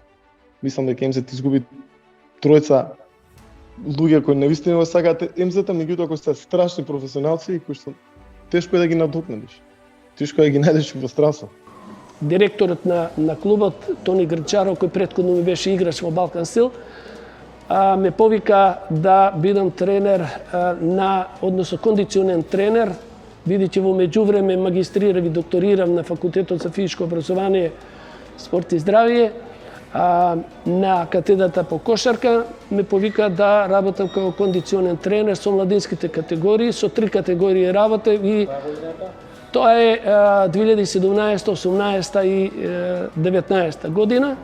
Мислам дека МЗ изгуби тројца луѓе кои навистина го сакаат МЗ, меѓутоа кои се страшни професионалци и кои што тешко е да ги надокнадиш. Тешко е да ги најдеш во странство.
Директорот на клубот, Тони Грчаров, кој претходно ми беше играч во Балкан Стил, ме повика да бидам тренер односно кондиционен тренер, бидејќи во меѓувреме магистрирав и докторирав на факултетот за физичко образование, спорт и здравје, на катедрата по кошарка, ме повика да работам како кондиционен тренер со младинските категории, со 3 категории работев и тоа е 2017, 18 и 19 година.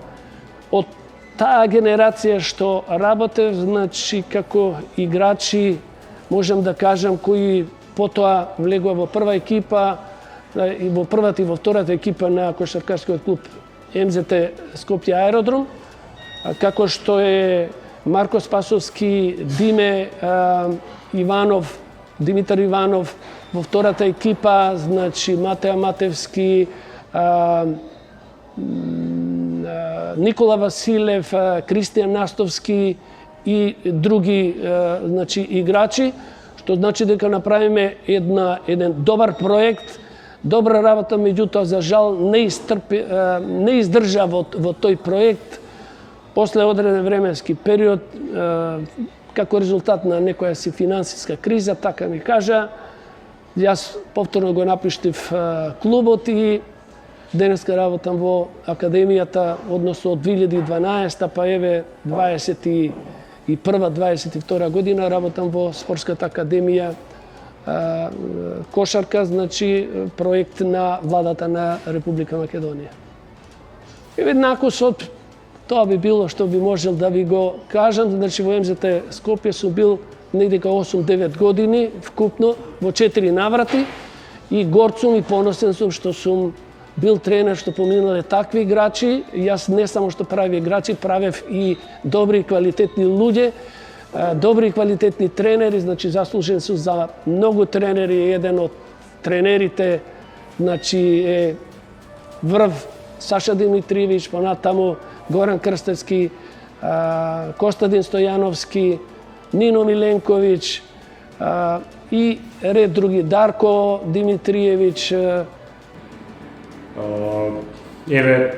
Од таа генерација што работев, значи како играчи, можам да кажам, кои потоа влегува во прва екипа и во првата и во втората екипа на кошаркарскиот клуб МЗТ Скопје Аеродром, како што е Марко Спасовски, Димитар Иванов во втората екипа, значи Матеа Матевски, Никола Василев, Кристијан Настовски и други значи играчи, што значи дека направиме еден добар проект добра работа, меѓутоа за жал не издржа во тој проект после одреден временски период, како резултат на некоја си финансиска криза, така ми кажа. Јас повторно го напуштив клубот и денеска работам во академијата, односно од 2012 па еве 21-22 година работам во спортската академија кошарка, значи проект на владата на Република Македонија. И веднако со тоа би било што би можел да ви го кажам, значи во МЗТ Скопје сум бил негде 8-9 години вкупно во 4 наврати и горд сум и поносен сум што сум бил тренер што поминале такви играчи. Јас не само што прави играчи, правев и добри и квалитетни луѓе, добри и квалитетни тренери, значи заслужен сум за многу тренери. Еден од тренерите, значи е врв Саша Димитриевич, понатаму Горан Крстевски, Костадин Стојановски, Нино Миленковиќ и ред други, Дарко Димитриевич.
Еве,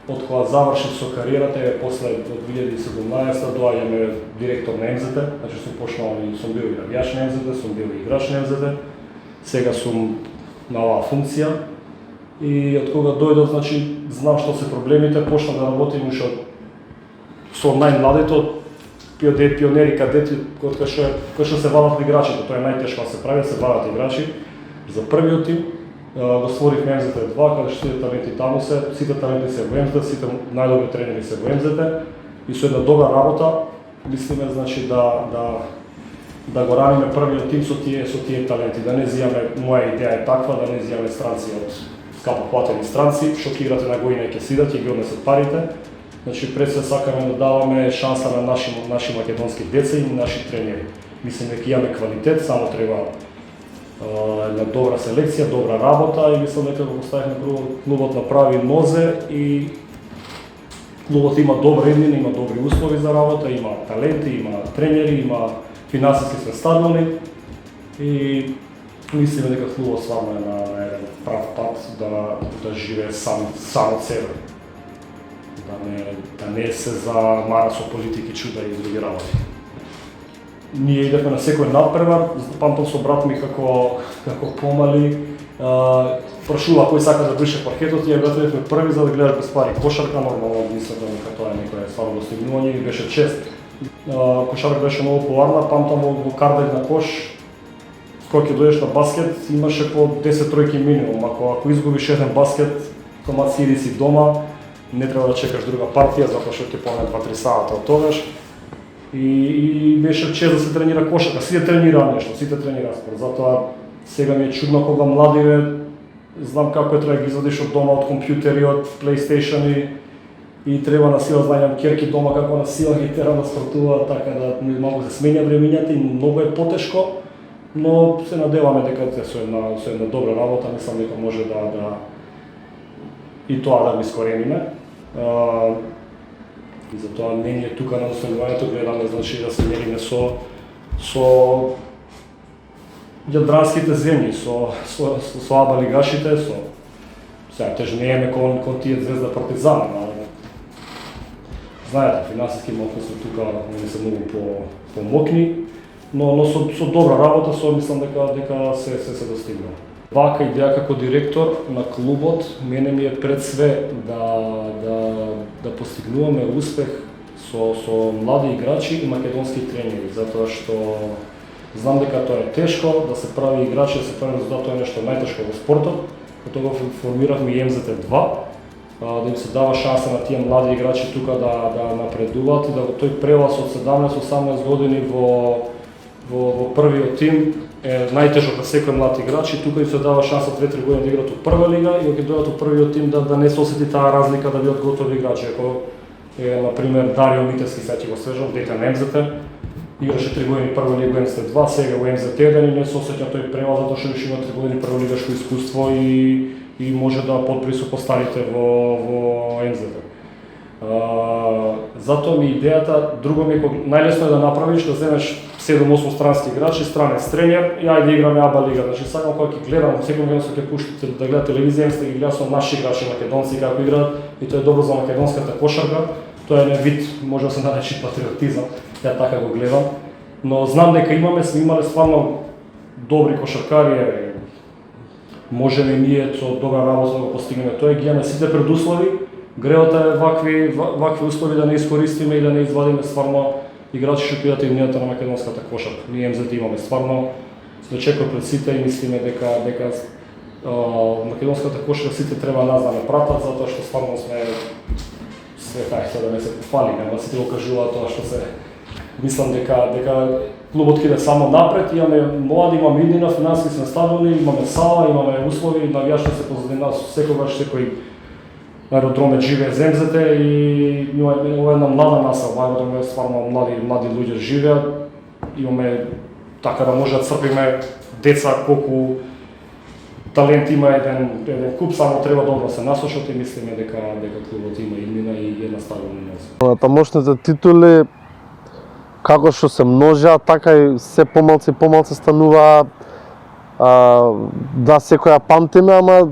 од кога завршив со кариерата, после од 2017 доаѓаме директор на МЗТ, значи сум почнал и сум бил и навијач на МЗТ, сум бил и играч на МЗТ, сега сум на оваа функција и од кога дојдов, значи знам што се проблемите, почнав да работим уште со најмладите, пионери, кадети, кои што се вадат играчите, тоа е најтешко да се прави, се вадат играчи. За првиот тим го створивме МЗТ 2, каде што сите таленти таму се, сите таленти се во МЗТ, сите најдобри тренери се во МЗТ и со една добра работа мислиме, значи да го раниме првиот тим со тие таленти, да не зијаме, моја идеја е таква, да не зијаме странци од скапо платени странци, што ќе играте на година и ќе сидат, ќе ги однесат парите. Значи пред се сакаме да даваме шанса на наши македонски деца и наши тренери. Мислим дека имаме квалитет, само треба една добра селекција, добра работа и мислам дека го поставивме клубот на прави нозе и клубот има добра иднина, има добри услови за работа, има таленти, има тренери, има финансиски се стабилни и мислиме дека клубот стварно е на еден прав пат да живее сам од себе. Да не се замара со политики, чуда и други работи. Ние идевме на секој надпревар, памтам со брат ми како помали, прашува кој сака да брише паркетот и ја готовевме први за да гледаш без пари кошарка, нормално мислам дека тоа е некоја стварно достигнување и беше чест. Кошарка беше многу популарна, памтам во кардек на кош, кога ќе дојдеш на баскет, имаше по 10 тројки минимум, ако изгубиш еден баскет, томат сиди си дома, не треба да чекаш друга партија, затоа што ќе помне 2-3 сата од тогаш. И беше чест да се тренира кошарка, сите тренираат нешто, сите тренираат спорт. Затоа сега ми е чудно кога младиве, знам како треба да ги извадиш од дома, од компјутери, од PlayStation и треба на сила, знајам ќерки дома како на сила ги терам да спортуваат, така да малку се сменја времињата и многу е потешко, но се надеваме дека со една добра работа, мислам дека може да и тоа да го искорениме. И затоа не ние тука на установувањето гледаме, значи да се мериме со јадранските земји, со аба лигашите, сега теж не еме кон тие Звезда Партизан, знаете, финансиски мокни се тука не се многу помокни, но со добра работа, мислам дека се достигна. Вака идеја како директор на клубот, мене ми е пред све да постигнуваме успех со млади играчи и македонски тренери, затоа што знам дека тоа е тешко, да се прави играчи, да се прави резултат, тоа е нешто најтешко во спортот. Тоа го формиравме и МЗТ 2, да им се дава шанса на тие млади играчи тука да напредуваат и да тој прелаз од 17-18 години во првиот тим е најтежок за секој млад играч и тука им се дава шанса 2-3 години да играат од прва лига и кога дојдат од првиот тим да не се осети таа разлика да бидат готови играчи. Ако е на пример Дарио Митевски, сега ќе го свежам, дете на МЗТ, играше 3 години прва лига МЗТ 2, сега во МЗТ 1 и не се осеќа тој прелаз затоа што више има 3 години прва лигашко искуство и може да подбри со постарите во МЗТ. Затоа ми идејата, друго ми е најлесно е да направиш, да земеш 7-8 странски играчи, странец тренер и ајде играме АБА лига. Значи сакам кога ќе гледам, секој ден ќе пуштите да гледа телевизија, сте ги гледам со наши играчи македонци како играат и тоа е добро за македонската кошарка. Тоа е вид, може да се наречи патриотизам, ја така го гледам. Но знам дека сме имале стварно добри кошаркари, можеме ние со добра работа да го постигнеме тоа, ги имаме сите предуслови. Греота е вакви услови да не искористиме и да не извадиме стварно играчи што пијат иднината на македонската кошарка. Ние МЗТ имаме стварно свечекор пред сите и мислиме дека македонската кошарка сите треба нас да не пратат, затоа што стварно сме да не се пофалиме, ама сите го кажуваат тоа што се. Мислам дека клубот ќе иде само напред, имаме млади, имаме иднина, финансски сме стабилни, имаме сала, имаме услови, навијачите се позади нас секогаш, секој аеродромет живее земзете и имаме ова една млада наса, во аеродромет стварно млади луѓе живеат, имаме така да може да црпиме деца колку талент има еден клуб, само треба добро се наслушат и мислиме дека клубот има иднина и една стабилна наса.
Тамошните титули како што се множеа, така и се помалце станува, да секоја памтиме, ама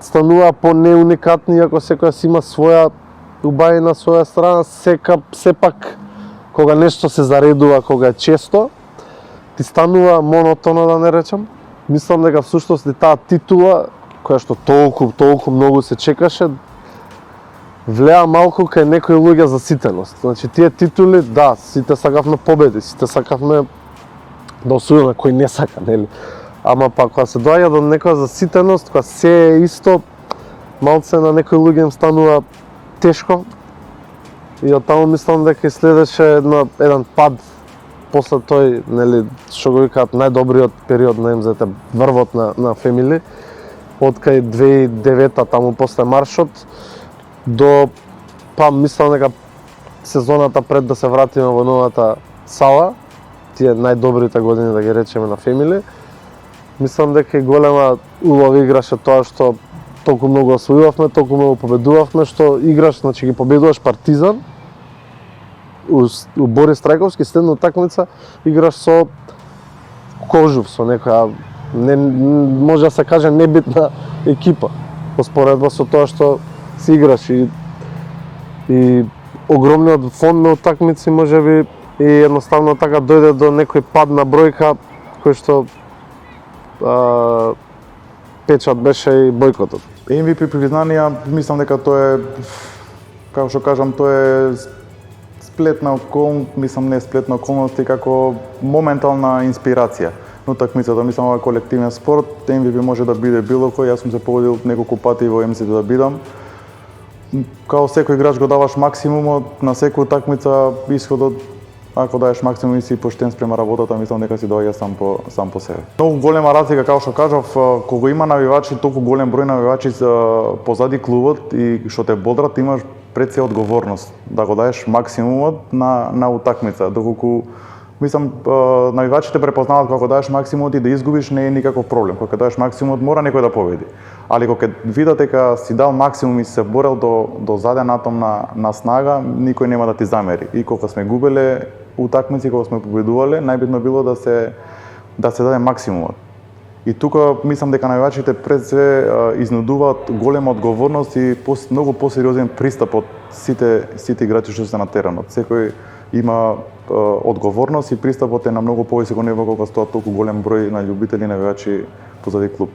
станува по-неуникатни, ако секоја си има своја убави на своја страна, сепак кога нешто се заредува, кога е често, ти станува монотоно, да не речам. Мислам дека всушност и таа титула, која што толку многу се чекаше, влеа малку кај некои луѓе заситеност. Значи тие титули, да, сите сакавме победи, сите сакавме да освоиме, кој не сака, нели? Ама па кога се доаѓа до некоја заситеност, кога се е исто, малце на некои луѓе им станува тешко. И од таму мислам дека следеше еден пад после тој, нели, што го викаат најдобриот период на МЗТ, врвот на Фемили, од кај 2009-та таму после маршот до мислам дека сезоната пред да се вратиме во новата сала, тие најдобрите години да ги речеме на Фемили. Мислам дека и голема улога играше тоа што толку многу освојувавме, толку многу победувавме, што играш, значи ги победуваш Партизан, у Борис Трајковски, следна такмица, играш со Кожув, со некоја, може да се каже, небитна екипа, успоредба со тоа што си играш и огромниот фонд на утакмици можеби и едноставно така дојде до некој пад на бројка кој што печат беше и бојкотот.
MVP признанија, мислам дека тоа е, како што кажам, тоа е сплетна околност, мислам не сплетна околности, како моментална инспирација на утакмицата. Мислам ова колективен спорт, MVP може да биде било кој, јас сум се поводил неколку пати во МЗТ да бидам. Као секој играч го даваш максимумот, на секоја утакмица исходот, ако даеш максимум и си поштен спрема работата, мислам дека си доаѓа сам по себе. Многу голема разлика, како што кажав, кога има навивачи, толку голем број навивачи позади клубот и што те бодрат, имаш пред се одговорност да го даеш максимумот на утакмица, доколку мислам навивачите препознаваат кога даеш максимумот и да изгубиш не е никаков проблем. Кога даеш максимумот мора некој да победи. Али кога видат дека си дал максимум и се борел до заден атом на снага, никој нема да ти замери. И кога сме губеле утакмици, кога сме победувале, најбитно било да се даде максимумот. И тука мислам дека навивачите пред се изнудуваат голема одговорност и многу посериозен пристап од сите играчи што се на теренот. Секој има одговорност и пристапот е на многу повисоко ниво кога стоат толку голем број на љубители навивачи позади клуб.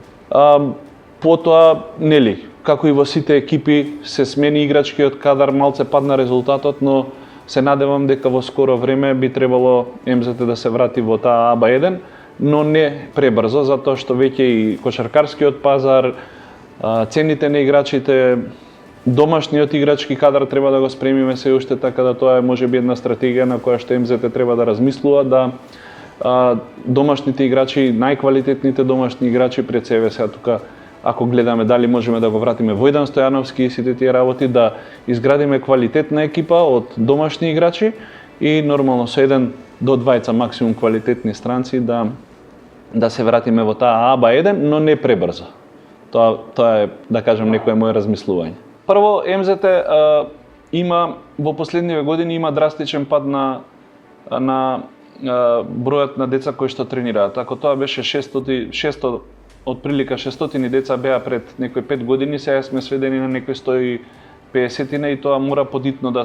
Потоа, нели, како и во сите екипи се смени играчкиот кадар, малце падна резултатот, но се надевам дека во скоро време би требало МЗТ да се врати во таа АБА-1, но не пребрзо, затоа што веќе и кошаркарскиот пазар, цените на играчите, домашниот играчки кадар треба да го спремиме се уште, така да тоа е можеби една стратегија на која што МЗТ треба да размислува, да домашните играчи, најквалитетните домашни играчи пред себе сега тука, ако гледаме дали можеме да го вратиме Војдан Стојановски и сите тие работи, да изградиме квалитетна екипа од домашни играчи и нормално со 1 до 2 максимум квалитетни странци да се вратиме во таа АБА-1, но не пребрзо. Тоа е, да кажам, некое моје размислување. Прво, МЗТ има во последниве години има драстичен пад на бројот на деца кои што тренираат. Ако тоа беше 600 отприлика 600 деца беа пред некои 5 години, сега сме сведени на некои 150 и тоа мора подитно да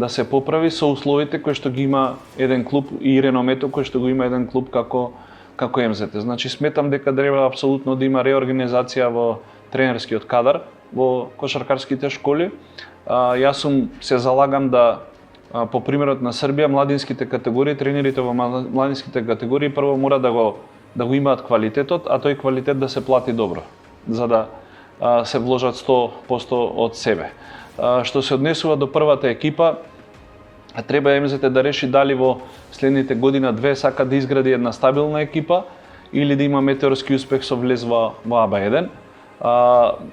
се поправи со условите кои што ги има еден клуб и реномето кој што го има еден клуб како МЗТ. Значи сметам дека треба апсолутно да има реорганизација во тренерскиот кадар во кошаркарските школи. Јас се залагам да по примерот на Србија младинските категории, тренерите во младинските категории прво мора да го имаат квалитетот, а тој квалитет да се плати добро, за да се вложат 100% од себе. Што се однесува до првата екипа, треба МЗТ да реши дали во следните година-две сака да изгради една стабилна екипа или да има метеорски успех со влез во АБА1.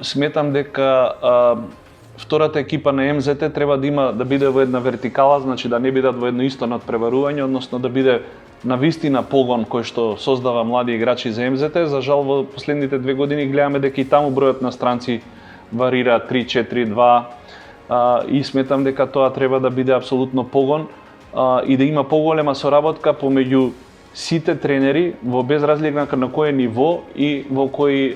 Сметам дека втората екипа на МЗТ треба да биде во една вертикала, значи да не бидат во едно исто надпреварување, односно да биде на вистина погон кој што создава млади играчи за МЗТ. За жал во последните 2 години гледаме дека и таму бројот на странци варира 3-4-2 и сметам дека тоа треба да биде апсолутно погон и да има поголема соработка помеѓу сите тренери во без разлика на кое ниво и во кои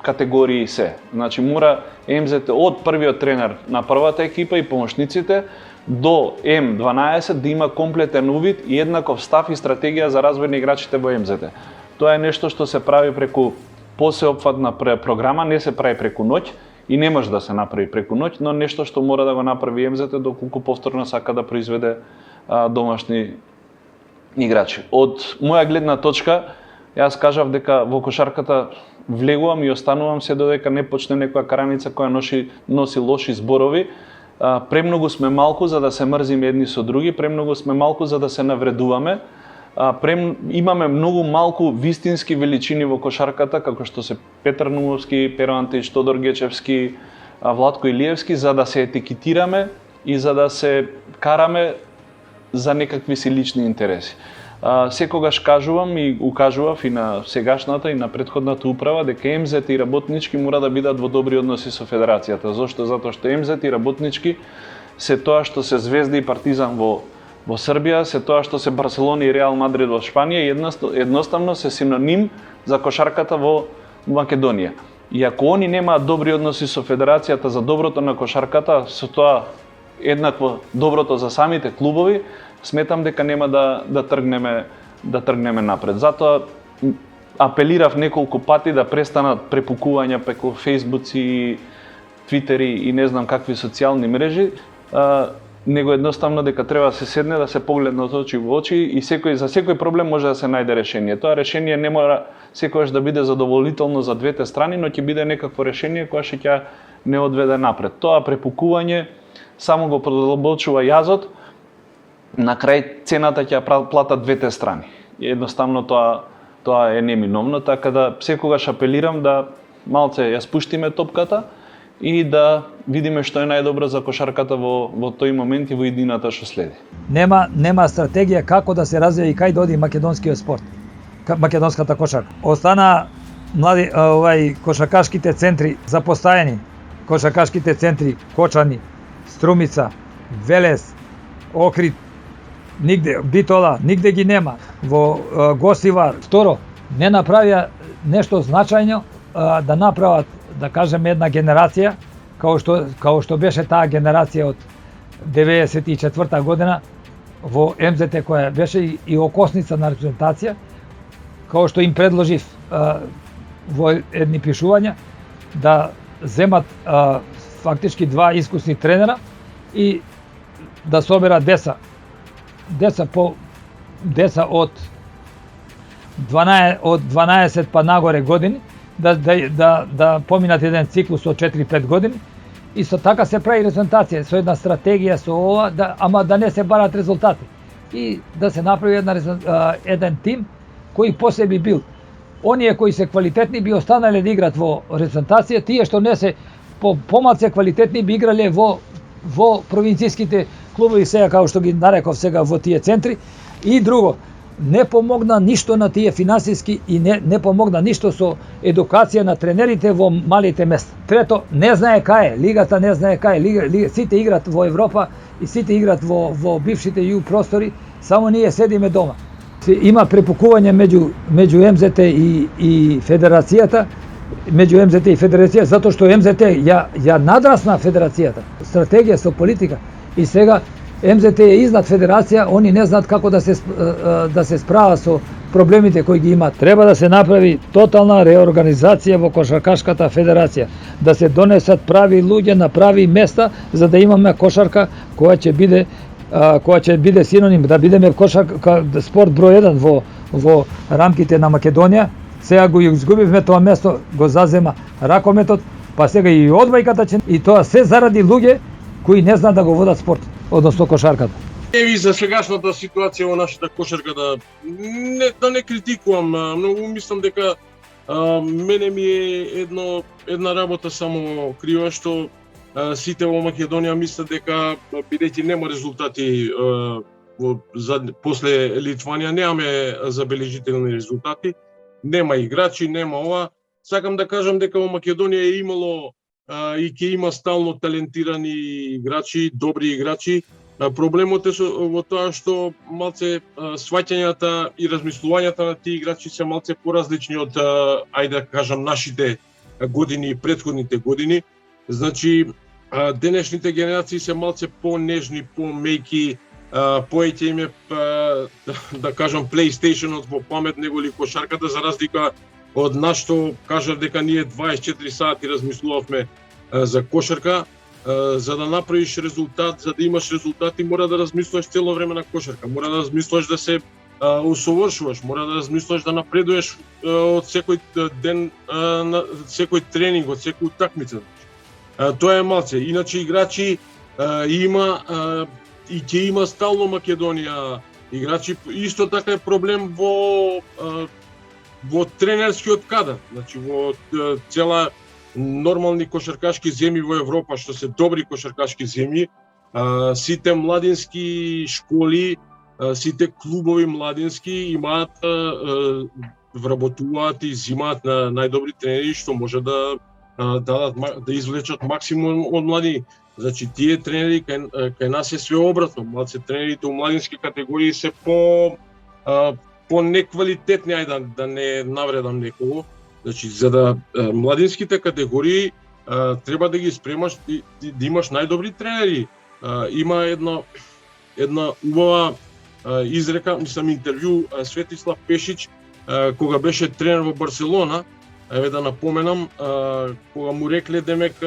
категории се. Значи мора МЗТ од првиот тренер на првата екипа и помошниците до М12 да има комплетен увид и еднаков став и стратегија за развој на играчите во МЗТ. Тоа е нешто што се прави преку посеопфатна програма, не се прави преку ноќ и не може да се направи преку ноќ, но нешто што мора да го направи МЗТ доколку повторно сака да произведе домашни играчи. Од моја гледна точка, јас кажав дека во кошарката влегувам и останувам се додека не почне некоја караница која носи лоши зборови. Премногу сме малку за да се мрзиме едни со други, премногу сме малку за да се навредуваме. Имаме многу малку вистински величини во кошарката, како што се Петар Нумовски, Перо Антич, Тодор Гечевски, Владко Илиевски, за да се етикетираме и за да се караме за некакви си лични интереси. Секогаш кажувам и укажував и на сегашната и на претходната управа дека МЗТ и работнички мора да бидат во добри односи со федерацијата. Зошто? Затоа што МЗТ и работнички се тоа што се Звезда и Партизан во Србија, се тоа што се Барселона и Реал Мадрид во Шпанија, едноставно се синоним за кошарката во Македонија. И ако они немаат добри односи со федерацијата за доброто на кошарката, со тоа еднакво доброто за самите клубови, сметам дека нема да тргнеме напред. Затоа апелирав неколку пати да престанат препукувања преку фејсбуци, твитери и не знам какви социјални мрежи, него едноставно дека треба да се седне, да се погледне од очи во очи и за секој проблем може да се најде решение. Тоа решение не мора секогаш да биде задоволително за двете страни, но ќе биде некакво решение кое ќе не одведе напред. Тоа препукување само го продолбочува јазот, на крај цената ќе платат двете страни. Едноставно тоа е неминовно, така да секогаш апелирам да малце ја спуштиме топката и да видиме што е најдобро за кошарката во тој момент и во иднината што следи.
Нема стратегија како да се развие и кај да оди македонскиот спорт, македонската кошарка. Остана млади кошаркашките центри запоставени, кошаркашките центри Кочани, Струмица, Велес, Охрид, нигде, Битола, нигде ги нема. Во Гостивар, второ, не направија нешто значајно да направат, да кажеме, една генерација, као што беше таа генерација од 94 година во МЗТ, која беше и окосница на репрезентација, као што им предложив во едни пишувања, да земат фактички два искусни тренера и да соберат деца од 12 па нагоре години, да поминат еден циклус од 4-5 години и со така се прави репрезентација, со една стратегија, со ова, ама да не се барат резултати и да се направи еден тим кој после би бил. Оние кои се квалитетни би останале да играт во репрезентација, тие што не се помалце квалитетни би играле во провинцијските клубови, сега како што ги нареков сега во тие центри. И друго, не помогна ништо на тие финансиски и не помогна ништо со едукација на тренерите во малите места. Трето, не знае кај е, лигата не знае кај е, сите играт во Европа и сите играт во бившите југ простори Само ние седиме дома. Има препукување меѓу МЗТ и федерацијата, затоа што МЗТ ја надрасна федерацијата. Стратегија со политика и сега МЗТ е изнад федерација, они не знаат како да се справа со проблемите кои ги имаат. Треба да се направи тотална реорганизација во кошаркашката федерација, да се донесат прави луѓе на прави места за да имаме кошарка која ќе биде синоним, да бидеме кошарка спорт број 1 во рамките на Македонија. Сега го изгубивме тоа место, го зазема ракометот, па сега и одбојката, и тоа се заради луѓе кои не знаат да го водат спорт, односно кошарката.
Еви за сегашната ситуација во нашата кошарка да не критикувам, многу мислам дека мене ми е една работа само крива што сите во Македонија мислат дека бидејќи нема резултати после Литванија, немаме забележителни резултати, нема играчи, нема ова. Сакам да кажам дека во Македонија е имало и ќе има стално талентирани играчи, добри играчи. Проблемот е во тоа што малце сваќањата и размислувањата на тие играчи се малце поразлични од, ајде да кажам, нашите години и претходните години. Значи, денешните генерации се малце по-нежни, по-мејки, поеќе им е, да кажам, PlayStation-от во памет него ли кошарката, за разлика од нас што кажав дека ние 24 сати размислувавме за кошарка. За да направиш резултат, за да имаш резултати, мора да размислуваш цело време на кошарка, мора да размислуваш да се усовршуваш, мора да размислуваш да напредуваш од секој ден, секој тренинг, од секој утакмица. Тоа е малце. Иначе играчи има и ќе има стално Македонија играчи. Исто така е проблем во тренерскиот кадар, значи во цела нормални кошаркашки земји во Европа, што се добри кошаркашки земји, сите младински школи, сите клубови младински имаат, вработуваат и зимаат на најдобри тренери што може да извлечат максимум од млади. Значи тие тренери кај нас е све обратно. Малце тренерите у младински категории се по неквалитетни, ајде да не навредам некого. Значи, за да младинските категории треба да ги спремаш и да имаш најдобри тренери. Има една убава изрека, мислам интервју Светислав Пешич, кога беше тренер во Барселона, еве да напоменам, кога му рекле демек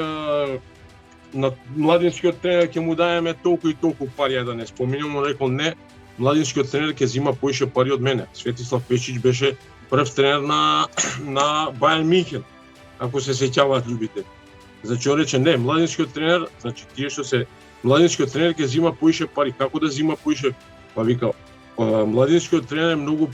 на младинскиот тренер ќе му даеме толку и толку пари, да не споминам, он рекол не, младинскиот тренер ќе зима поише пари од мене. Светислав Пешич беше прв тренер на Бајерн Мюнхен, ако се сеќаваат љубите. Значи он рече не, младинскиот тренер, значи тие што се младинскиот тренер ќе зима поише пари. Како да зима поише? Па вика, младинскиот тренер е многу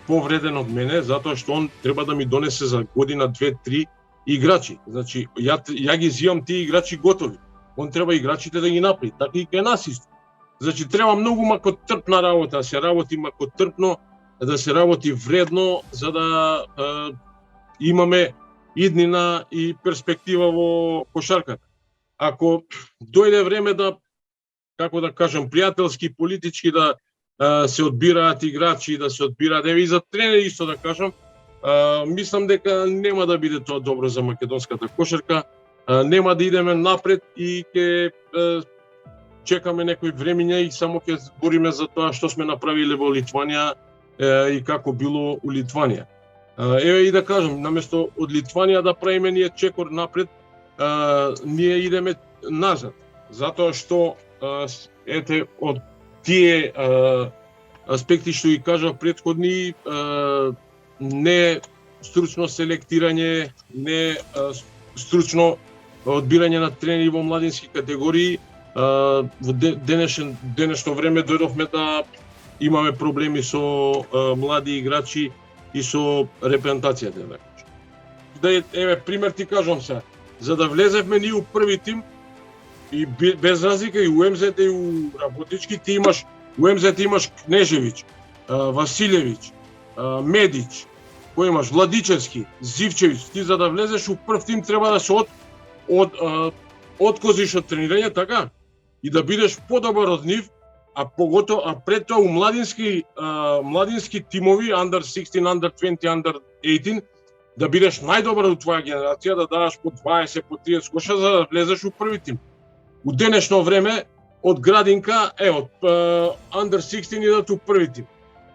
повреден од мене, затоа што он треба да ми донесе за година, 2-3 играчи. Значи ја ги зимам тие играчи готови. Он треба играчите да ги направи, така и кај нас исто. Значи треба многу макотрпна работа, да се работи макотрпно, да се работи вредно, за да имаме иднина и перспектива во кошарката. Ако дојде време да, како да кажам, пријателски, политички да се одбираат играчи, да се одбираат, и за тренери исто да кажам, мислам дека нема да биде тоа добро за македонската кошарка, нема да идеме напред и ќе чекаме некои времиња и само ќе збориме за тоа што сме направиле во Литванија и како било у Литванија. Еве и да кажам, наместо од Литванија да правиме ние чекор напред, ние идеме назад, затоа што ете од тие аспекти што ги кажав претходни, не стручно селектирање, не стручно одбирање на тренери во младински категории, во денешно време дојдовме да имаме проблеми со млади играчи и со репрезентацијата. Еве пример ти кажам се, за да влезевме ние у први тим и без разлика и у МЗТ и у Работнички, ти имаш у МЗТ имаш Кнежевиќ, Василевиќ, Медиќ, кој имаш Владичевски, Зивчевиќ. Ти за да влезеш у прв тим треба да се откозиш од тренирање, така? И да бидеш подобар од нив, а пред тоа у младински тимови, under 16, under 20, under 18, да бидеш најдобар од твоја генерација, да даваш по 20, по 30 коша за да влезеш у први тим. У денешно време од градинка, од under 16 идат у први тим.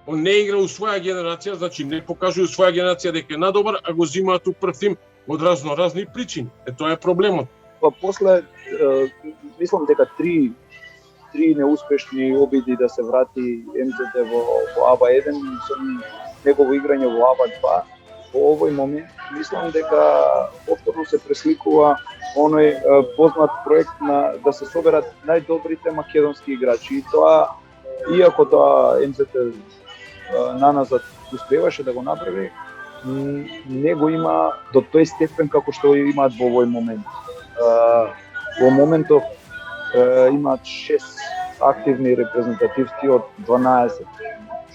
Он не игра у своја генерација, значи не покажува у своја генерација дека е надобар, а го зимаат у прв тим од разни причини. Тоа е проблемот.
Па после мислам дека три неуспешни обиди да се врати МЗД во АБА 1 со негово играње во АБА 2. Во овој момент мислам дека повторно се пресликува оној познат проект да се соберат најдобрите македонски играчи. И тоа, иако тоа МЗД наназад успеваше да го направи, не го има до тој степен како што имаат во овој момент. Во моментов имаат 6 активни репрезентативци од 12,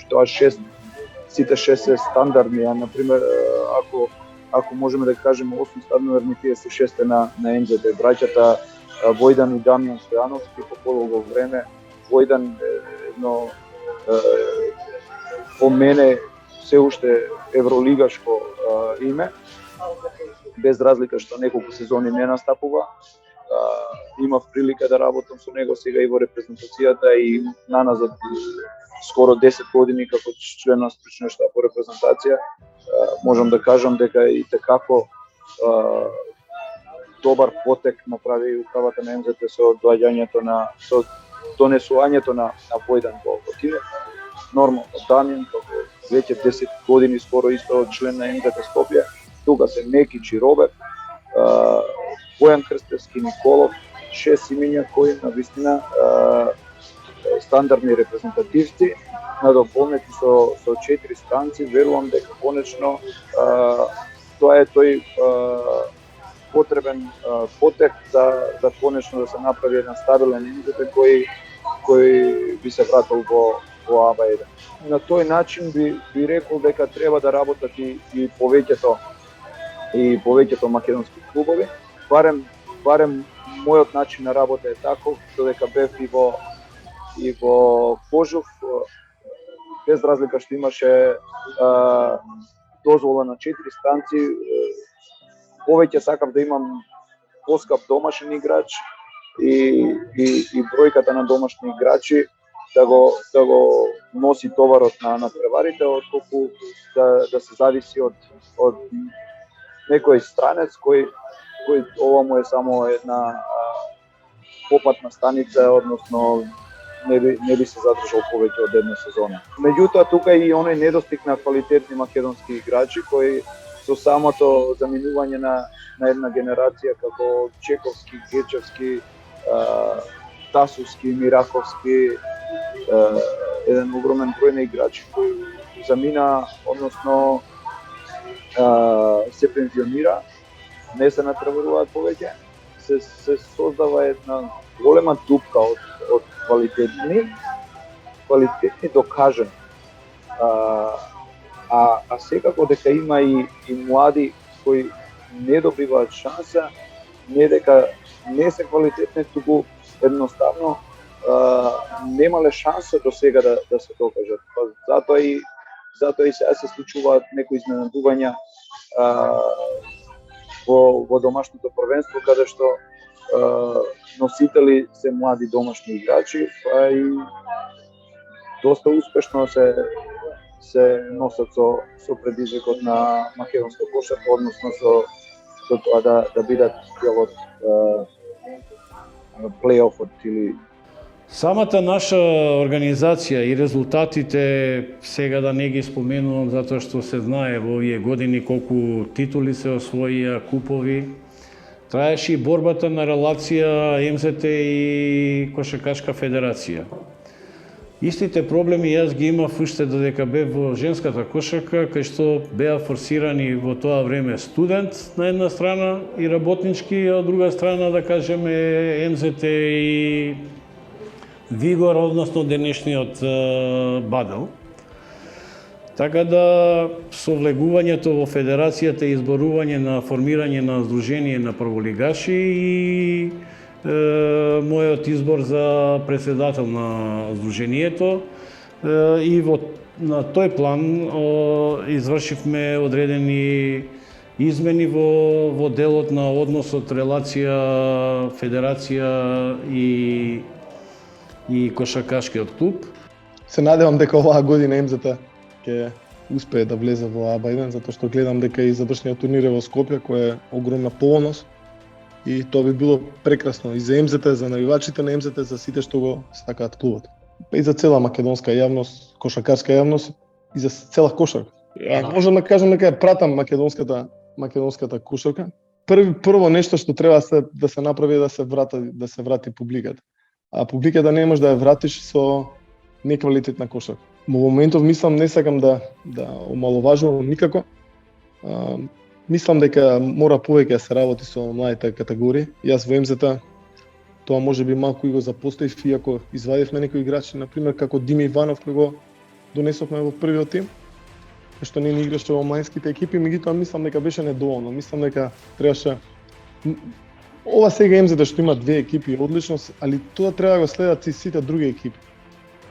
што 6 сите 6 се стандардни, а например ако можеме да кажеме 8 стандардни, тие се 6 на МЗД. Браќата Војдан и Дамјан Стојановски по подолго време. Војдан едно по мене се уште евролигашко име, без разлика што неколку сезони не настапува. Имав прилика да работам со него сега и во репрезентацијата и наназад скоро 10 години како член на стручниот штаб по репрезентација. Можам да кажам дека и tekako добар потек направи управата на МЗТ со донесувањето на Војдан во тимот. Нормално, Дамјан како веќе 10 години скоро исто член на МЗТ Скопје. Тука се Мекич и Роберт, Бојан Крстевски, Николов, 6 имиња кои навистина стандардни репрезентативци, надополнети со 4 странци. Верувам дека конечно тоа е тој потребен потек да конечно да се направи еден стабилен МЗТ кој би се вратил во АБА 1. На тој начин би рекол дека треба да работат и повеќето македонски клубови. Барем мојот начин на работа е таков, додека бев и во Кожув, без разлика што имаше дозвола на 4 станци, повеќе сакав да имам поскап домашен играч и бројката на домашни играчи да го носи товарот на преварите, отколку да се зависи од некој странец кој ова му е само една попатна станица, односно не би се задржал повеќе од една сезона. Меѓутоа, тука и оној недостиг на квалитетни македонски играчи кои со самото заминување на една генерација како Чековски, Гечевски, Тасовски, Мираковски, еден огромен број на играчи кои замина, односно се пензионира, не се натпреваруваат повеќе, се создава една голема дупка од квалитетни докажани. А секако дека има и млади кои не добиваат шанса, не дека не се квалитетни, туку едноставно немале шанса до сега да се докажат. Затоа и сега се случуваат некои изненадувања во домашното првенство, каде што носители се млади домашни играчи, па и доста успешно се носат со предизвикот на македонска кошарка, односно со тоа да бидат дел од плейофот или
Самата наша организација и резултатите, сега да не ги споменувам, затоа што се знае во овие години колку титули се освоија, купови, траеше и борбата на релација МЗТ и Кошаркашка федерација. Истите проблеми јас ги имав уште додека бев во женската кошарка, кај што беа форсирани во тоа време студент на една страна и работнички, а од друга страна да кажеме МЗТ и Вигор, односно денешниот Бадел. Така да со влегувањето во федерацијата и изборување на формирање на здружение на прволигаши и мојот избор за председател на Сдруженијето и на тој план извршивме одредени измени во делот на односот релација федерација и кошаркашкиот клуб.
Се надевам дека оваа година МЗТ ќе успее да влезе во АБА1, затоа што гледам дека и завршниот турнир е во Скопје, кој е огромна поволност и тоа би било прекрасно и за МЗТ, за навивачите на МЗТ, за сите што го сакаат клубот. И за цела македонска јавност, кошаркарска јавност и за цела кошарка. Можам да кажам дека ја пратам македонската кошарка. Прво нешто што треба да се направи е да се врати публиката. А публиката не може да ја вратиш со неквалитетна кошарка. Во моментов мислам, не сакам да омаловажувам никако. Мислам дека мора повеќе да се работи со младите категории. Јас во МЗТ тоа може би малку и го запоставив, иако извадивме некои играчи, например како Дими Иванов, кој го донесовме во првиот тим, што не играше во младинските екипи, меѓутоа мислам дека беше недоволно. Мислам дека требаше ова сега МЗТ што има две екипи одлично, али тоа треба да го следат и сите други екипи.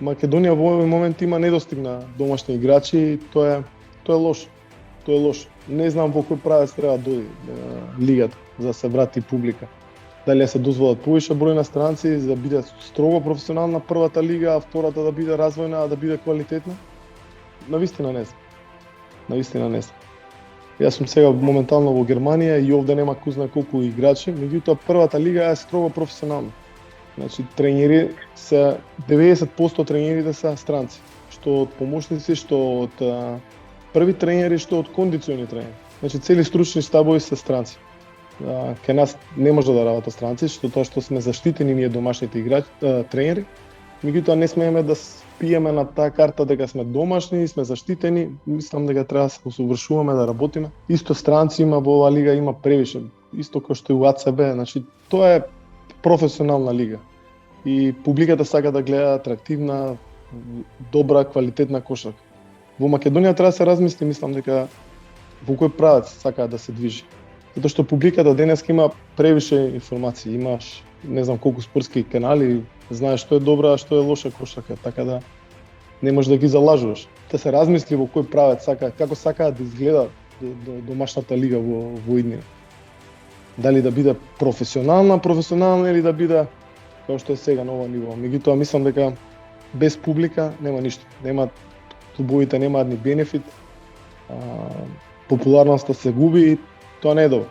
Македонија во овој момент има недостиг на домашни играчи и тоа е лошо. Тоа е лошо. Не знам во кој правец треба да дојде лигата за да се врати публика. Дали се дозволат повише број на странци за да биде строго професионална првата лига, а втората да биде развојна, а да биде квалитетна? Навистина не знам. Навистина не знам. Јас сум сега моментално во Германија и овде нема ку знае колку играчи, меѓутоа првата лига е строго професионална. Значи тренери се 90% тренерите се странци, што од помошници, што од први тренери, што од кондициони тренери. Значи цели стручни штабови се странци. Кај нас не може да работат странци, тоа што сме заштитени ние домашните играчи, тренери, меѓутоа не смееме да спиеме на таа карта дека сме домашни и сме заштитени. Мислам дека треба да се усовршуваме, да работиме. Исто странци има во оваа лига, има превише. Исто како што и у АЦБ, значи тоа е професионална лига. И публиката сака да гледа атрактивна, добра, квалитетна кошарка. Во Македонија треба да се размисли, мислам дека во кој правец сака да се движи. Затоа што публиката денеска има превише информации, имаш не знам колку спортски канали, знаеш што е добра, а што е лоша кошарка, така да не можеш да ги залажуваш. Да се размисли во кој правец сака, како сака да изгледа домашната лига во иднина. Дали да биде професионална или да биде како што е сега на ова ниво. Меѓутоа мислам дека без публика нема ништо. Нема клубовите немаат ни бенефит. Популарноста се губи и тоа не е добро.